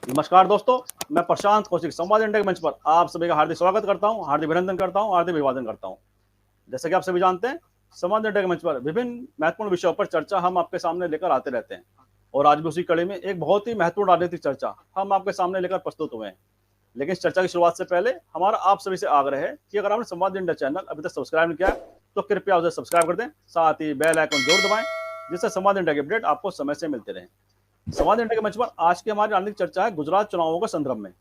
नमस्कार दोस्तों, मैं प्रशांत कौशिक संवाद इंडिया के मंच पर आप सभी का हार्दिक स्वागत करता हूं, हार्दिक अभिनंदन करता हूं, हार्दिक अभिवादन करता हूं। जैसे कि आप सभी जानते हैं, संवाद इंडिया के मंच पर विभिन्न महत्वपूर्ण विषयों पर चर्चा हम आपके सामने लेकर आते रहते हैं और आज भी उसी कड़ी में एक बहुत ही महत्वपूर्ण राजनीतिक चर्चा हम आपके सामने लेकर प्रस्तुत हुए हैं। लेकिन इस चर्चा की शुरुआत से पहले हमारा आप सभी से आग्रह है कि अगर आपने संवाद इंडिया चैनल अभी तक सब्सक्राइब नहीं किया है, तो कृपया उसे सब्सक्राइब कर दें, साथ ही बेल आइकन जरूर दबाएं, जिससे संवाद इंडिया के अपडेट आपको समय से मिलते रहें। संवाद इंडिया के मंच पर आज की हमारी राजनीतिक चर्चा है गुजरात चुनावों के संदर्भ में।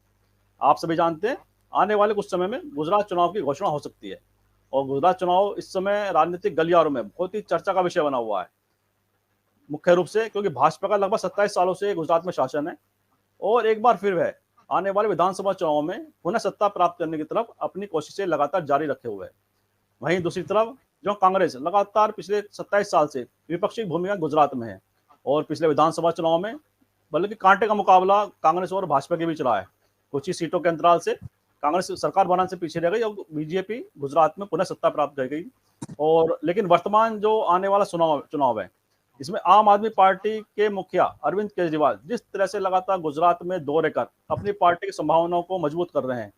आप सभी जानते हैं, आने वाले कुछ समय में गुजरात चुनाव की घोषणा हो सकती है और गुजरात चुनाव इस समय राजनीतिक गलियारों में बहुत ही चर्चा का विषय बना हुआ है। मुख्य रूप से क्योंकि भाजपा का लगभग 27 सालों से गुजरात में शासन है और एक बार फिर वह आने वाले विधानसभा चुनाव में पुनः सत्ता प्राप्त करने की तरफ अपनी कोशिशें लगातार जारी रखे हुए है। वहीं दूसरी तरफ जो कांग्रेस लगातार पिछले 27 साल से विपक्षी भूमिका गुजरात में है और पिछले विधानसभा चुनाव में बल्कि कांटे का मुकाबला कांग्रेस और भाजपा के बीच रहा है। कुछ ही सीटों के अंतराल से कांग्रेस सरकार बनाने से पीछे रह गई और बीजेपी गुजरात में पुनः सत्ता प्राप्त कर गई। और लेकिन वर्तमान जो आने वाला चुनाव है, इसमें आम आदमी पार्टी के मुखिया अरविंद केजरीवाल जिस तरह से लगातार गुजरात में दौरे कर अपनी पार्टी की संभावनाओं को मजबूत कर रहे हैं,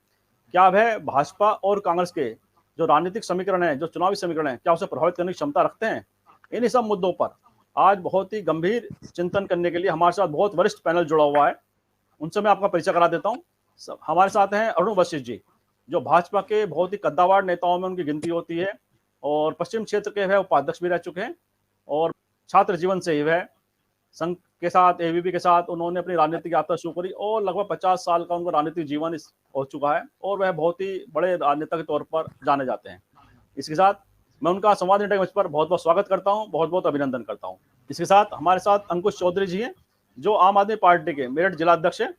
क्या वह भाजपा और कांग्रेस के जो राजनीतिक समीकरण है, जो चुनावी समीकरण है, क्या उसे प्रभावित करने की क्षमता रखते हैं? इन्हीं सब मुद्दों पर आज बहुत ही गंभीर चिंतन करने के लिए हमारे साथ बहुत वरिष्ठ पैनल जुड़ा हुआ है। उनसे मैं आपका परिचय करा देता हूँ। हमारे साथ हैं अरुण वशिष्ठ जी, जो भाजपा के बहुत ही कद्दावर नेताओं में उनकी गिनती होती है और पश्चिम क्षेत्र के वह उपाध्यक्ष भी रह चुके हैं और छात्र जीवन से ही वह संघ के साथ, एबीवी के साथ उन्होंने अपनी राजनीतिक यात्रा शुरू करी और लगभग 50 साल का उनका राजनीतिक जीवन हो चुका है और वह बहुत ही बड़े राजनेता के तौर पर जाने जाते हैं। इसके साथ मैं उनका संवाद इंडिया मंच पर बहुत बहुत स्वागत करता हूं, बहुत बहुत अभिनंदन करता हूं। इसके साथ हमारे साथ अंकुश चौधरी जी हैं, जो आम आदमी पार्टी के मेरठ जिलाध्यक्ष हैं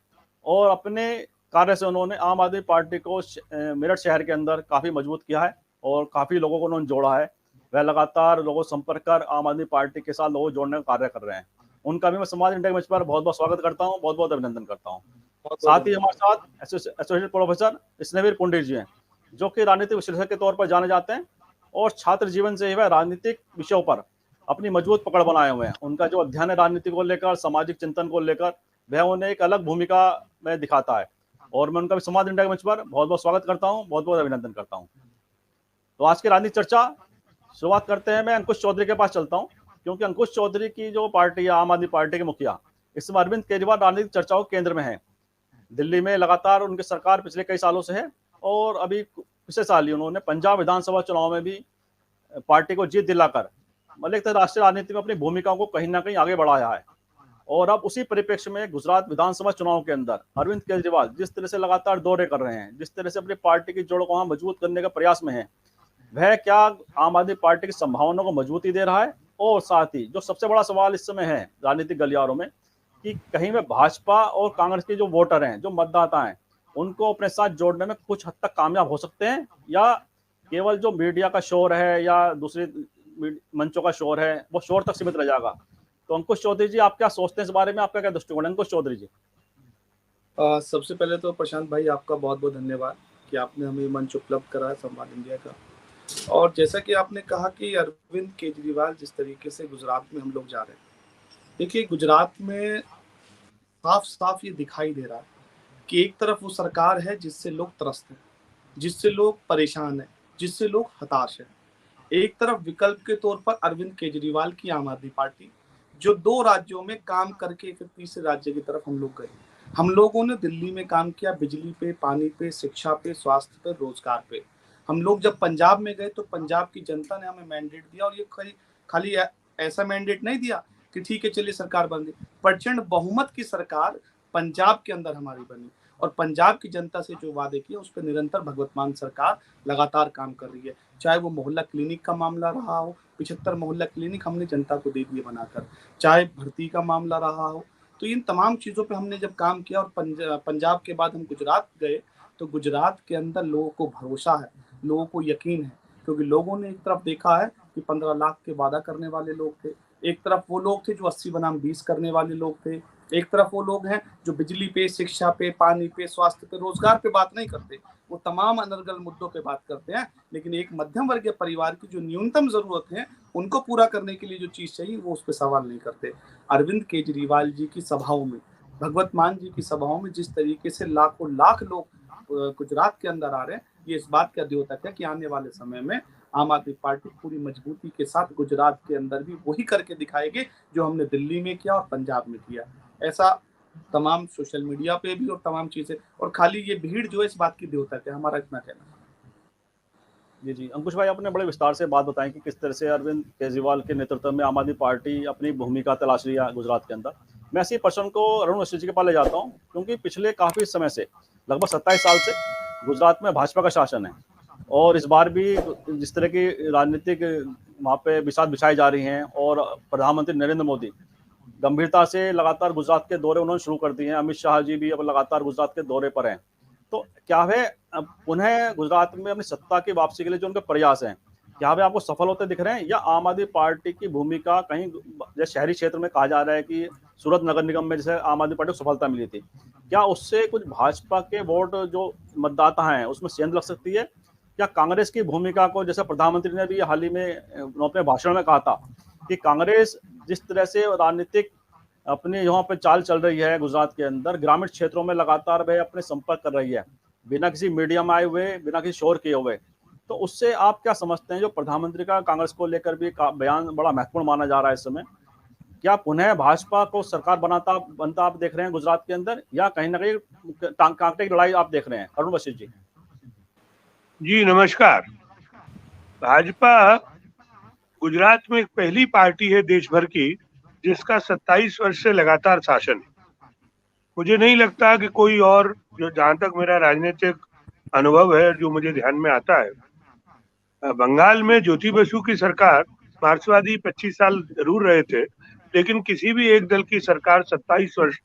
और अपने कार्य से उन्होंने आम आदमी पार्टी को मेरठ शहर के अंदर काफ़ी मजबूत किया है और काफ़ी लोगों को उन्होंने जोड़ा है। वह लगातार लोगों से संपर्क कर आम आदमी पार्टी के साथ लोगों जोड़ने का कार्य कर रहे हैं। उनका भी मैं समाज इंडिया मंच पर बहुत बहुत स्वागत करता हूँ, बहुत बहुत अभिनंदन करता हूँ। साथ ही हमारे साथ एसोसिएट प्रोफेसर स्नेहवीर पुंडीर जी हैं, जो कि राजनीतिक विश्लेषक के तौर पर जाने जाते हैं और छात्र जीवन से ही वह राजनीतिक विषयों पर अपनी मजबूत पकड़ बनाए हुए हैं। उनका जो अध्ययन है राजनीति को लेकर, सामाजिक चिंतन को लेकर, वह उन्हें एक अलग भूमिका में दिखाता है और मैं उनका भी समाज इंडिया के मंच पर बहुत बहुत स्वागत करता हूँ, बहुत बहुत अभिनंदन करता हूँ। तो आज की राजनीतिक चर्चा शुरुआत करते हैं। मैं अंकुश चौधरी के पास चलता हूँ, क्योंकि अंकुश चौधरी की जो पार्टी है आम आदमी पार्टी के मुखिया, इस समय अरविंद केजरीवाल राजनीतिक चर्चाओं के केंद्र में है। दिल्ली में लगातार उनकी सरकार पिछले कई सालों से है और अभी पिछले साल ही उन्होंने पंजाब विधानसभा चुनाव में भी पार्टी को जीत दिलाकर मतलब राष्ट्रीय राजनीति में अपनी भूमिका को कहीं ना कहीं आगे बढ़ाया है। और अब उसी परिप्रेक्ष्य में गुजरात विधानसभा चुनाव के अंदर अरविंद केजरीवाल जिस तरह से लगातार दौरे कर रहे हैं, जिस तरह से अपनी पार्टी की जड़ को वहां मजबूत करने का प्रयास में है, वह क्या आम आदमी पार्टी की संभावनाओं को मजबूती दे रहा है? और साथ ही जो सबसे बड़ा सवाल इस समय है राजनीतिक गलियारों में, कि कहीं में भाजपा और कांग्रेस के जो वोटर हैं, जो मतदाता हैं, उनको अपने साथ जोड़ने में कुछ हद तक कामयाब हो सकते हैं, या केवल जो मीडिया का शोर है या दूसरे मंचों का शोर है वो शोर तक सीमित रह जाएगा? तो अंकुश चौधरी जी, आप क्या सोचते हैं इस बारे में? आपका क्या दृष्टिकोण है अंकुश चौधरी जी? सबसे पहले तो प्रशांत भाई, आपका बहुत बहुत धन्यवाद कि आपने हमें मंच उपलब्ध कराया संवाद इंडिया का। और जैसा कि आपने कहा कि अरविंद केजरीवाल जिस तरीके से गुजरात में हम लोग जा रहे हैं, देखिए गुजरात में साफ साफ ये दिखाई दे रहा है कि एक तरफ वो सरकार है जिससे लोग त्रस्त हैं, जिससे लोग परेशान हैं, जिससे लोग हताश हैं। एक तरफ विकल्प के तौर पर अरविंद केजरीवाल की आम आदमी पार्टी, जो 2 राज्यों में काम करके फिर तीसरे राज्य की तरफ हम लोग गए। हम लोगों ने दिल्ली में काम किया बिजली पे, पानी पे, शिक्षा पे, स्वास्थ्य पे, रोजगार पे। हम लोग जब पंजाब में गए तो पंजाब की जनता ने हमें मैंडेट दिया, और ये खाली ऐसा मैंडेट नहीं दिया कि ठीक है चलिए सरकार बन गई। प्रचंड बहुमत की सरकार पंजाब के अंदर हमारी बनी, और पंजाब की जनता से जो वादे किए उस पर निरंतर भगवत मान सरकार लगातार काम कर रही है। चाहे वो मोहल्ला क्लिनिक का मामला रहा हो, 75 मोहल्ला क्लिनिक हमने जनता को दे दिए बनाकर, चाहे भर्ती का मामला रहा हो, तो इन तमाम चीज़ों पे हमने जब काम किया। और पंजाब के बाद हम गुजरात गए तो गुजरात के अंदर लोगों को भरोसा है, लोगों को यकीन है, क्योंकि लोगों ने एक तरफ देखा है कि 15 लाख के वादा करने वाले लोग थे, एक तरफ वो लोग थे जो 80 बनाम 20 करने वाले लोग थे, एक तरफ वो लोग हैं जो बिजली पे, शिक्षा पे, पानी पे, स्वास्थ्य पे, रोजगार पे बात नहीं करते, वो तमाम अनर्गल मुद्दों पे बात करते हैं, लेकिन एक मध्यम वर्गीय परिवार की जो न्यूनतम जरूरत है उनको पूरा करने के लिए जो चीज चाहिए वो उस पर सवाल नहीं करते। अरविंद केजरीवाल जी की सभाओं में भगवत मान जी की सभाओं में जिस तरीके से लाखों लाख लोग गुजरात के अंदर आ रहे हैं, ये इस बात का द्योतक है कि आने वाले समय में आम आदमी पार्टी पूरी मजबूती के साथ गुजरात के अंदर भी वही करके दिखाएगी जो हमने दिल्ली में किया और पंजाब में किया। ऐसा तमाम सोशल मीडिया पे भी और तमाम चीजें, और खाली ये भीड़ जो है इस बात की द्योतक है, हमारा इतना कहना है। जी जी, अंकुश भाई आपने बड़े विस्तार से बात बताई कि किस तरह से अरविंद केजरीवाल के नेतृत्व में आम आदमी पार्टी अपनी भूमिका तलाश रही है गुजरात के अंदर। मैं इसी प्रश्न को अरुण वशिष्ठ जी के पास ले जाता हूँ, क्योंकि पिछले काफी समय से, लगभग 27 साल से गुजरात में भाजपा का शासन है, और इस बार भी जिस तरह की राजनीतिक वहाँ पे बिसात बिछाई जा रही हैं, और प्रधानमंत्री नरेंद्र मोदी गंभीरता से लगातार गुजरात के दौरे उन्होंने शुरू कर दिए हैं। अमित शाह जी भी अब लगातार गुजरात के दौरे पर हैं। तो क्या वे उन्हें गुजरात में अपनी सत्ता की वापसी के लिए जो उनके प्रयास हैं, क्या वे आपको सफल होते दिख रहे हैं, या आम आदमी पार्टी की भूमिका कहीं, जैसे शहरी क्षेत्र में कहा जा रहा है कि सूरत नगर निगम में जैसे आम आदमी पार्टी को सफलता मिली थी, क्या उससे कुछ भाजपा के वोट जो मतदाता हैं उसमें सेंध लग सकती है? या कांग्रेस की भूमिका को, जैसे प्रधानमंत्री ने भी हाल ही में अपने भाषण में कहा था कि कांग्रेस जिस तरह से राजनीतिक अपनी यहाँ पे चाल चल रही है गुजरात के अंदर, ग्रामीण क्षेत्रों में लगातार वह अपने संपर्क कर रही है बिना किसी मीडिया में आए हुए, बिना किसी शोर किए हुए, तो उससे आप क्या समझते हैं जो प्रधानमंत्री का कांग्रेस को लेकर भी बयान बड़ा महत्वपूर्ण माना जा रहा है इस समय? क्या पुनः भाजपा को सरकार बनता आप देख रहे हैं गुजरात के अंदर, या कहीं ना कहीं कांटे की लड़ाई आप देख रहे हैं? अरुण वशिष्ठ जी। जी नमस्कार। भाजपा गुजरात में एक पहली पार्टी है देश भर की जिसका 27 वर्ष से लगातार शासन है। मुझे नहीं लगता कि कोई और, जो जहां तक मेरा राजनीतिक अनुभव है जो मुझे ध्यान में आता है, बंगाल में ज्योति बसु की सरकार, मार्क्सवादी 25 साल जरूर रहे थे, लेकिन किसी भी एक दल की सरकार 27 वर्ष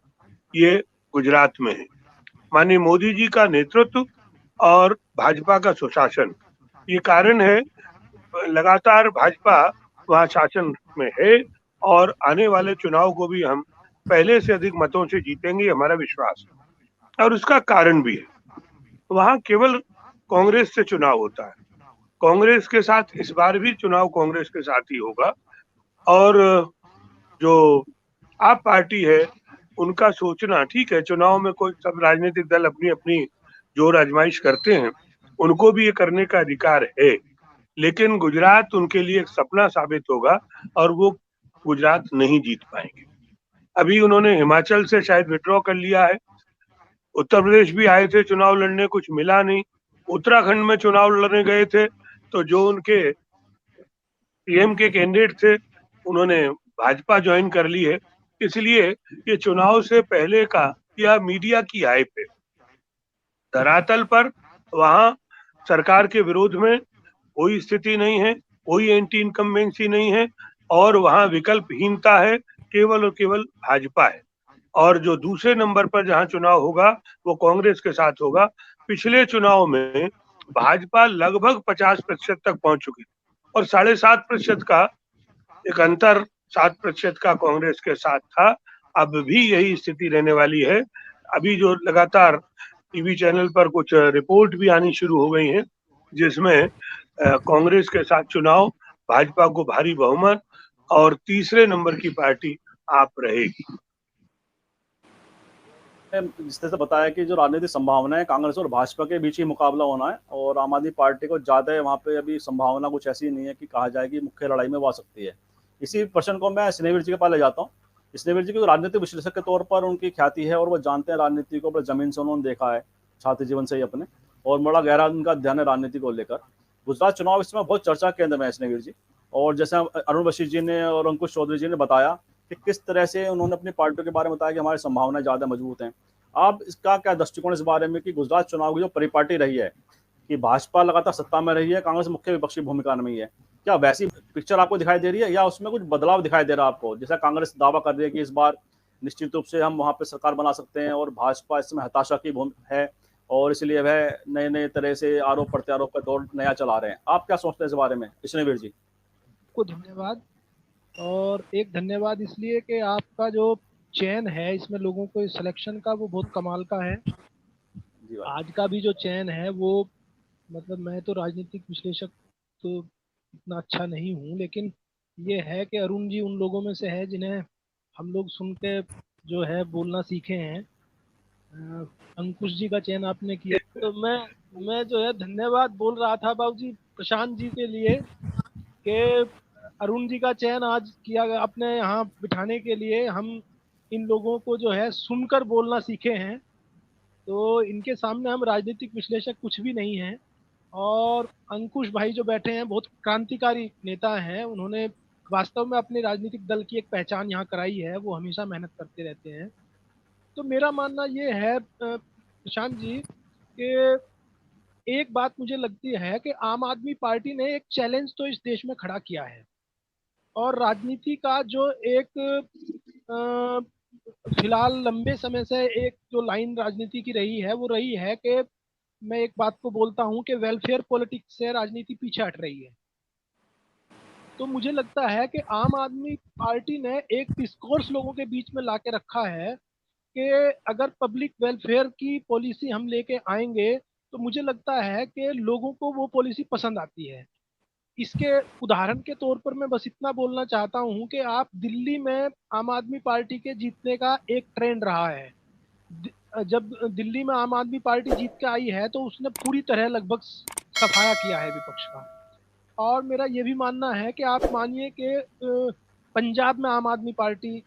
ये गुजरात में है। माननीय मोदी जी का नेतृत्व और भाजपा का सुशासन, ये कारण है लगातार भाजपा वहाँ शासन में है, और आने वाले चुनाव को भी हम पहले से अधिक मतों से जीतेंगे, हमारा विश्वास है। और उसका कारण भी है, वहाँ केवल कांग्रेस से चुनाव होता है, कांग्रेस के साथ इस बार भी चुनाव कांग्रेस के साथ ही होगा। और जो आप पार्टी है उनका सोचना ठीक है, चुनाव में कोई सब राजनीतिक दल अपनी अपनी जोर आजमाइश करते हैं, उनको भी ये करने का अधिकार है, लेकिन गुजरात उनके लिए एक सपना साबित होगा और वो गुजरात नहीं जीत पाएंगे। अभी उन्होंने हिमाचल से शायद विड्रॉ कर लिया है, उत्तर प्रदेश भी आए थे चुनाव लड़ने, कुछ मिला नहीं, उत्तराखंड में चुनाव लड़ने गए थे तो जो उनके पीएम के कैंडिडेट थे उन्होंने भाजपा ज्वाइन कर ली है। इसलिए ये चुनाव से पहले का या मीडिया की हाइप है, धरातल पर वहां सरकार के विरोध में कोई स्थिति नहीं है, कोई एंटी इनकम्बेंसी नहीं है, और वहां विकल्पहीनता है, केवल और केवल भाजपा है। और जो दूसरे नंबर पर जहां चुनाव होगा वो कांग्रेस के साथ होगा। पिछले चुनाव में भाजपा लगभग 50% तक पहुंच चुकी और 7.5% का एक अंतर 7% का कांग्रेस के साथ था। अब भी यही स्थिति रहने वाली है। अभी जो लगातार टीवी चैनल पर कुछ रिपोर्ट भी आनी शुरू हो गई हैं जिसमें कांग्रेस के साथ चुनाव, भाजपा को भारी बहुमत और तीसरे नंबर की पार्टी आप रहेगी। जिस तरह से बताया कि जो राजनीतिक संभावना है कांग्रेस और भाजपा के बीच ही मुकाबला होना है, और आम आदमी पार्टी को ज्यादा वहाँ पे अभी संभावना कुछ ऐसी नहीं है कि कहा जाए कि मुख्य लड़ाई में वो आ सकती है। इसी प्रश्न को मैं स्नेहवीर जी के पास ले जाता हूँ। स्नेहवीर जी को राजनीतिक विश्लेषक के तौर पर उनकी ख्याति है, और वो जानते हैं राजनीति को, अपने जमीन से उन्होंने देखा है, छात्र जीवन से ही अपने, और बड़ा गहरा उनका अध्ययन है राजनीति को लेकर। गुजरात चुनाव इस समय बहुत चर्चा केंद्र में है स्नेहवीर जी, और जैसे अरुण वशिष्ठ जी ने और अंकुश चौधरी जी ने बताया कि किस तरह से उन्होंने अपनी पार्टियों के बारे में बताया कि हमारी संभावनाएं ज्यादा मजबूत हैं। आप इसका क्या दृष्टिकोण इस बारे में कि गुजरात चुनाव की जो परिपाटी रही है कि भाजपा लगातार सत्ता में रही है, कांग्रेस मुख्य विपक्षी भूमिका में ही है, क्या वैसी पिक्चर आपको दिखाई दे रही है, या उसमें कुछ बदलाव दिखाई दे रहा है आपको? जैसा कांग्रेस दावा कर रही है कि इस बार निश्चित रूप से हम वहां पे सरकार बना सकते हैं, और भाजपा इस समय हताशा की है, और इसलिए वह नए नए तरह से आरोप प्रत्यारोप का दौर नया चला रहे हैं। आप क्या सोचते हैं इस बारे में कृष्णवीर जी? को धन्यवाद, और एक धन्यवाद इसलिए कि आपका जो चयन है इसमें लोगों को सिलेक्शन का वो बहुत कमाल का है। आज का भी जो चयन है वो, मतलब मैं तो राजनीतिक विश्लेषक तो इतना अच्छा नहीं हूँ, लेकिन ये है कि अरुण जी उन लोगों में से है जिन्हें हम लोग सुन के जो है बोलना सीखे हैं। अंकुश जी का चयन आपने किया, तो मैं जो है धन्यवाद बोल रहा था बाबूजी प्रशांत जी के लिए कि अरुण जी का चयन आज किया गया अपने यहाँ बिठाने के लिए। हम इन लोगों को जो है सुनकर बोलना सीखे हैं, तो इनके सामने हम राजनीतिक विश्लेषक कुछ भी नहीं हैं। और अंकुश भाई जो बैठे हैं बहुत क्रांतिकारी नेता हैं, उन्होंने वास्तव में अपने राजनीतिक दल की एक पहचान यहाँ कराई है, वो हमेशा मेहनत करते रहते हैं। तो मेरा मानना ये है प्रशांत जी कि एक बात मुझे लगती है कि आम आदमी पार्टी ने एक चैलेंज तो इस देश में खड़ा किया है, और राजनीति का जो एक फिलहाल लंबे समय से एक जो लाइन राजनीति की रही है वो रही है कि मैं एक बात को बोलता हूं कि वेलफेयर पॉलिटिक्स से राजनीति पीछे हट रही है। तो मुझे लगता है कि आम आदमी पार्टी ने एक डिस्कोर्स लोगों के बीच में ला के रखा है कि अगर पब्लिक वेलफेयर की पॉलिसी हम लेके आएंगे तो मुझे लगता है कि लोगों को वो पॉलिसी पसंद आती है। इसके उदाहरण के तौर पर मैं बस इतना बोलना चाहता हूं कि आप दिल्ली में आम आदमी पार्टी के जीतने का एक ट्रेंड रहा है। जब दिल्ली में आम आदमी पार्टी जीत के आई है तो उसने पूरी तरह लगभग सफाया किया है विपक्ष का। और मेरा ये भी मानना है कि आप मानिए कि पंजाब में आम आदमी पार्टी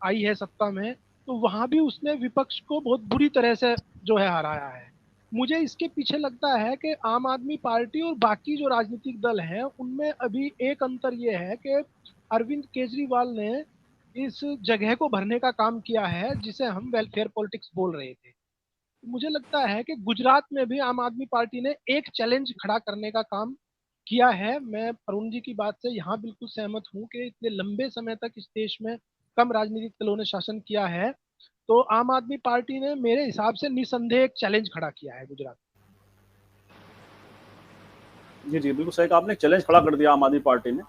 आई है सत्ता में, तो वहां भी उसने विपक्ष को बहुत बुरी तरह से जो है हराया है। मुझे इसके पीछे लगता है कि आम आदमी पार्टी और बाकी जो राजनीतिक दल हैं उनमें अभी एक अंतर ये है कि अरविंद केजरीवाल ने इस जगह को भरने का काम किया है जिसे हम वेलफेयर पॉलिटिक्स बोल रहे थे। मुझे लगता है कि गुजरात में भी आम आदमी पार्टी ने एक चैलेंज खड़ा करने का काम किया है। मैं अरुण जी की बात से यहाँ बिल्कुल सहमत हूँ कि इतने लंबे समय तक इस देश में कम राजनीतिक दलों ने शासन किया है, तो आम आदमी पार्टी ने मेरे हिसाब से निसंदेह एक चैलेंज खड़ा किया है गुजरात। जी जी बिल्कुल सही कहा आपने, चैलेंज खड़ा कर दिया आम आदमी पार्टी ने।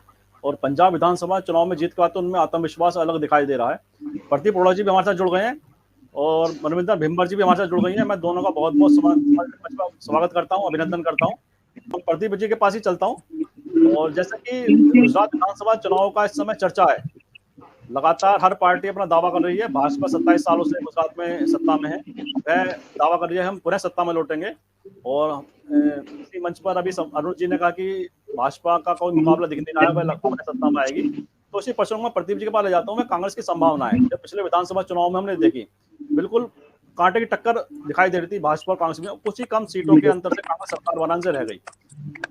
और पंजाब विधानसभा चुनाव में जीत के बाद तो उनमें आत्मविश्वास अलग दिखाई दे रहा है। प्रदीप अरोड़ा जी भी हमारे साथ जुड़ गए हैं और मनविंदर भिम्बर जी भी हमारे साथ जुड़ गई हैं। मैं दोनों का बहुत बहुत स्वागत करता हूँ, अभिनंदन करता हूँ। तो प्रदीप जी के पास ही चलता हूँ। और जैसा कि गुजरात विधानसभा चुनाव का इस समय चर्चा है, लगातार हर पार्टी अपना दावा कर रही है। भाजपा 27 सालों से गुजरात में सत्ता में है, वह दावा कर रही है हम पुनः सत्ता में लौटेंगे। और इसी मंच पर अभी अरुण जी ने कहा कि भाजपा का कोई मुकाबला दिख नहीं रहा है, वह पुनः सत्ता में आएगी। तो इसी प्रश्न में प्रदीप जी के पास ले जाता हूँ मैं। कांग्रेस की संभावनाएं जब पिछले विधानसभा चुनाव में हमने देखी, बिल्कुल कांटे की टक्कर दिखाई दे रही थी भाजपा और कांग्रेस में, कुछ ही कम सीटों के अंतर से कांग्रेस सरकार बनाने से रह गई।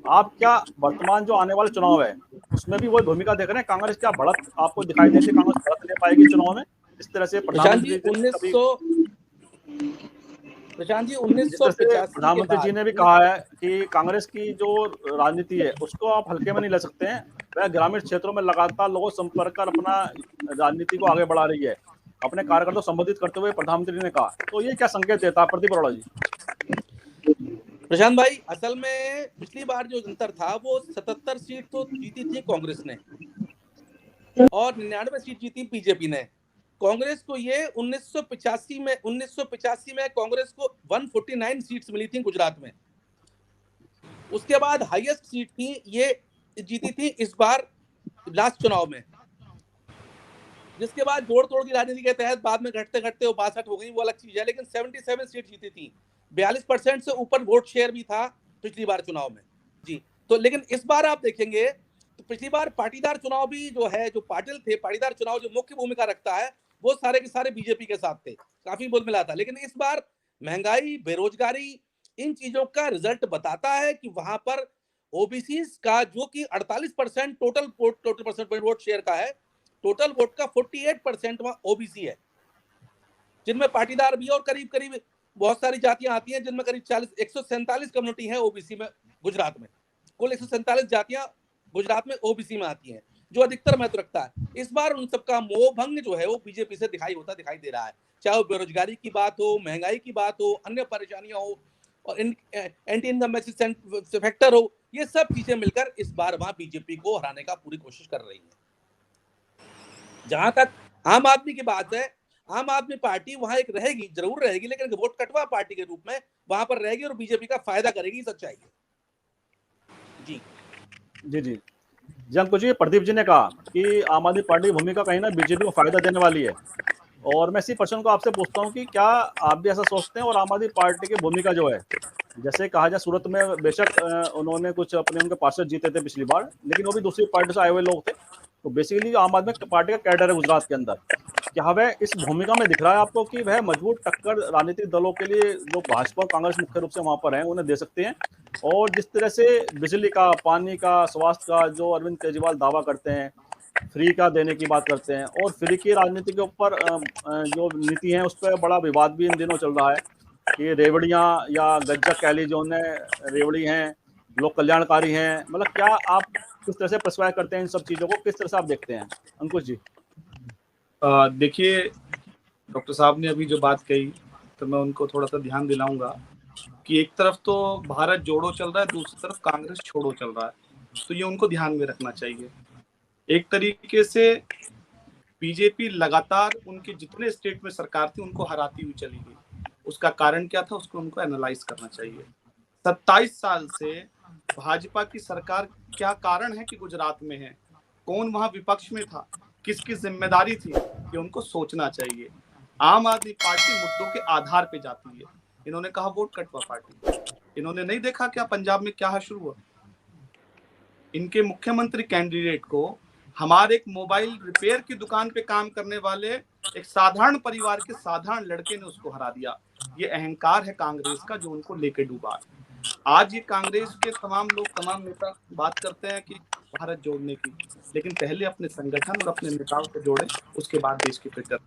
आप क्या वर्तमान जो आने वाले चुनाव है उसमें भी वही भूमिका देख रहे हैं? कांग्रेस क्या बढ़त आपको दिखाई देती है? कांग्रेस बढ़त ले पाएगी चुनाव में इस तरह से? प्रधानमंत्री जी ने भी कहा है कि कांग्रेस की जो राजनीति है उसको आप हल्के में नहीं ले सकते हैं। वह ग्रामीण क्षेत्रों में लगातार लोगों से संपर्क कर अपना राजनीति को आगे बढ़ा रही है, अपने कार्यकर्ताओं को संबोधित करते हुए प्रधानमंत्री ने कहा। तो ये क्या संकेत देता है प्रदीप अरोड़ा जी? प्रशांत भाई, असल में पिछली बार जो अंतर था वो 77 सीट तो जीती थी कांग्रेस ने और 99 सीट जीती बीजेपी ने। कांग्रेस को ये 1985 में कांग्रेस को 149 सीट्स मिली थी गुजरात में। उसके बाद हाईएस्ट सीट थी ये जीती थी इस बार लास्ट चुनाव में, जिसके बाद जोड़ तोड़ की राजनीति के तहत बाद में घटते घटते वो 62 हो गई, वो अलग चीज है। लेकिन 77 सीट जीती थी, 42% से ऊपर वोट शेयर भी था पिछली बार चुनाव में जी। तो लेकिन इस बार आप देखेंगे तो पिछली बार पाटीदार चुनाव भी जो है, जो पाटिल थे, पाटीदार चुनाव जो मुख्य भूमिका रखता है वो सारे के सारे बीजेपी के साथ थे, काफी बोल मिला था। लेकिन इस बार महंगाई, बेरोजगारी, इन चीजों का रिजल्ट बताता है कि वहां पर ओबीसी का जो कि 48% टोटल परसेंट वोट शेयर का है, टोटल वोट का 48% वहां ओबीसी है, जिनमें पाटीदार भी और करीब करीब बहुत सारी जातियां आती हैं, जिनमें करीब 147 कम्युनिटी है ओबीसी में गुजरात में। कुल 147 जातियां गुजरात में ओबीसी में आती हैं, जो अधिकतर महत्व रखता है। इस बार उन सबका मोह भंग जो है वो बीजेपी से दिखाई दे रहा है, चाहे वो बेरोजगारी की बात हो, महंगाई की बात हो, अन्य परेशानियां हो और एंटी इनकम फैक्टर हो, ये सब चीजें मिलकर इस बार वहां बीजेपी को हराने का पूरी कोशिश कर रही है। जहां तक आम आदमी की बात है, आम आदमी पार्टी वहां एक रहेगी, जरूर रहेगी, लेकिन वोट कटवा पार्टी के रूप में वहां पर रहेगी और बीजेपी का फायदा करेगी, सच्चाई है जी। जी जी जी अंकुश जी, प्रदीप जी ने कहा कि आम आदमी पार्टी की भूमिका कहीं ना बीजेपी को फायदा देने वाली है। और मैं इसी प्रश्न को आपसे पूछता हूँ कि क्या आप भी ऐसा सोचते हैं, और आम आदमी पार्टी की भूमिका जो है, जैसे कहा जाए सूरत में बेशक उन्होंने कुछ अपने उनके पार्षद जीते थे पिछली बार, लेकिन वो भी दूसरी पार्टी से आए हुए लोग थे, तो बेसिकली आम आदमी पार्टी का कैडर है गुजरात के अंदर, क्या वह इस भूमिका में दिख रहा है आपको कि वह मजबूत टक्कर राजनीतिक दलों के लिए जो भाजपा और कांग्रेस मुख्य रूप से वहां पर हैं उन्हें दे सकते हैं? और जिस तरह से बिजली का, पानी का, स्वास्थ्य का जो अरविंद केजरीवाल दावा करते हैं, फ्री का देने की बात करते हैं, और फ्री की राजनीति के ऊपर जो नीति है उस पर बड़ा विवाद भी इन दिनों चल रहा है कि रेवड़ियां या गज्जक कह लीजिए उन्हें, रेवड़ी हैं, लोग कल्याणकारी हैं, मतलब क्या आप किस तरह से प्रिस्क्राइब करते हैं इन सब चीजों को, किस तरह से आप देखते हैं अंकुश जी? देखिए, डॉक्टर साहब ने अभी जो बात कही तो मैं उनको थोड़ा सा ध्यान दिलाऊंगा कि एक तरफ तो भारत जोड़ो चल रहा है, दूसरी तरफ कांग्रेस छोड़ो चल रहा है, तो ये उनको ध्यान में रखना चाहिए। एक तरीके से बीजेपी लगातार उनके जितने स्टेट में सरकार थी उनको हराती हुई चली गई। उसका कारण क्या था, उसको उनको एनालाइज करना चाहिए। 27 साल से भाजपा की सरकार, क्या कारण है कि गुजरात में है, कौन वहां विपक्ष में था, किसकी जिम्मेदारी थी, ये उनको सोचना चाहिए। आम आदमी पार्टी मुद्दों के आधार पे जाती है। इन्होंने कहा वोट कटवा पार्टी, इन्होंने नहीं देखा क्या पंजाब में क्या शुरू हुआ। इनके मुख्यमंत्री कैंडिडेट को हमारे एक मोबाइल रिपेयर की दुकान पे काम करने वाले एक साधारण परिवार के साधारण लड़के ने उसको हरा दिया। ये अहंकार है कांग्रेस का जो उनको लेके डूबा। आज ये कांग्रेस के तमाम लोग, तमाम नेता बात करते हैं कि भारत जोड़ने की, लेकिन पहले अपने संगठन और अपने नेताओं को जोड़े, उसके बाद देश की फिक्र।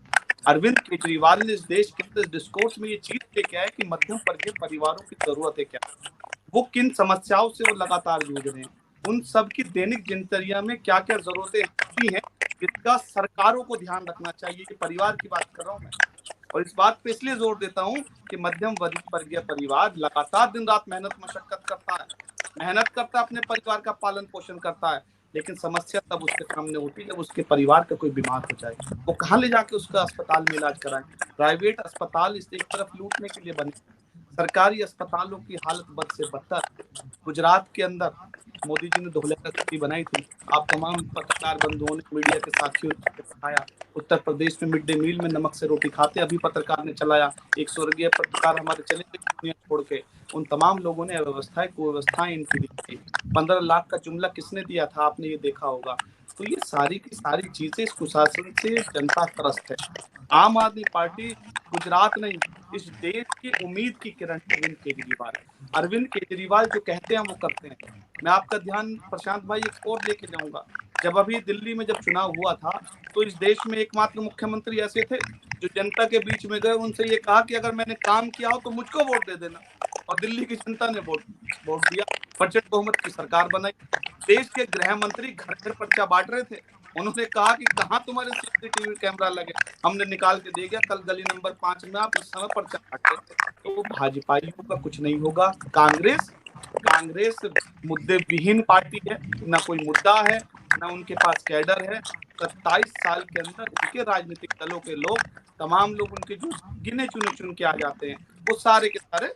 अरविंद केजरीवाल ने इस देश के डिस्कोर्स में ये चीज लेके आए कि मध्यम वर्गीय परिवारों की जरूरत है क्या, वो किन समस्याओं से वो लगातार जूझ रहे हैं, उन सब की दैनिक दिनचर्या में क्या क्या जरूरतें होती हैं, इसका सरकारों को ध्यान रखना चाहिए। कि परिवार की बात कर रहा हूँ मैं, और इस बात पे इसलिए जोर देता हूँ कि मध्यम वर्गीय परिवार लगातार दिन रात मेहनत मशक्कत करता है, अपने परिवार का पालन पोषण करता है, लेकिन समस्या तब उसके सामने होती है जब उसके परिवार का कोई बीमार हो जाए, वो कहाँ ले जाके उसका अस्पताल में इलाज कराए। प्राइवेट अस्पताल इस एक तरफ लूटने के लिए बने, सरकारी अस्पतालों की हालत बद से बदतर। गुजरात के अंदर मोदी जी ने दोहला स्थिति बनाई थी, आप तमाम पत्रकार बंधुओं ने, मीडिया के साथियों ने दिखाया। उत्तर प्रदेश में मिड डे मील में नमक से रोटी खाते अभी पत्रकार ने चलाया, एक स्वर्गीय पत्रकार हमारे चले गए दुनिया छोड़ के। उन तमाम लोगों ने अव्यवस्थाएं कुव्यवस्थाएं इनकी दी थी। 15 लाख का जुमला किसने दिया था, आपने ये देखा होगा। तो ये सारी की सारी चीजें, इस कुशासन से जनता त्रस्त है। आम आदमी पार्टी गुजरात नहीं, इस देश की उम्मीद की किरण अरविंद केजरीवाल। अरविंद केजरीवाल जो कहते हैं वो करते हैं। मैं आपका ध्यान प्रशांत भाई एक और लेके जाऊंगा, जब अभी दिल्ली में जब चुनाव हुआ था तो इस देश में एकमात्र मुख्यमंत्री ऐसे थे जो जनता के बीच में गए, उनसे ये कहा कि अगर मैंने काम किया हो तो मुझको वोट दे देना, और दिल्ली की जनता ने वोट दिया, प्रचंड बहुमत की सरकार बनाई। देश के गृह मंत्री घर घर पर्चा बांट रहे थे, उन्होंने कहा कि कहाँ तुम्हारे सीसीटीवी कैमरा लगे, हमने निकाल के दे गया, कल गली नंबर 5 में आप इस समय पर्चा बांट रहे थे। तो भाजपाइयों का कुछ नहीं होगा। कांग्रेस मुद्दे विहीन पार्टी है, ना कोई मुद्दा है, ना उनके पास कैडर है। 27 साल के अंदर उनके राजनीतिक दलों के लोग, तमाम लोग उनके जो गिने चुने के आ जाते हैं, वो सारे के सारे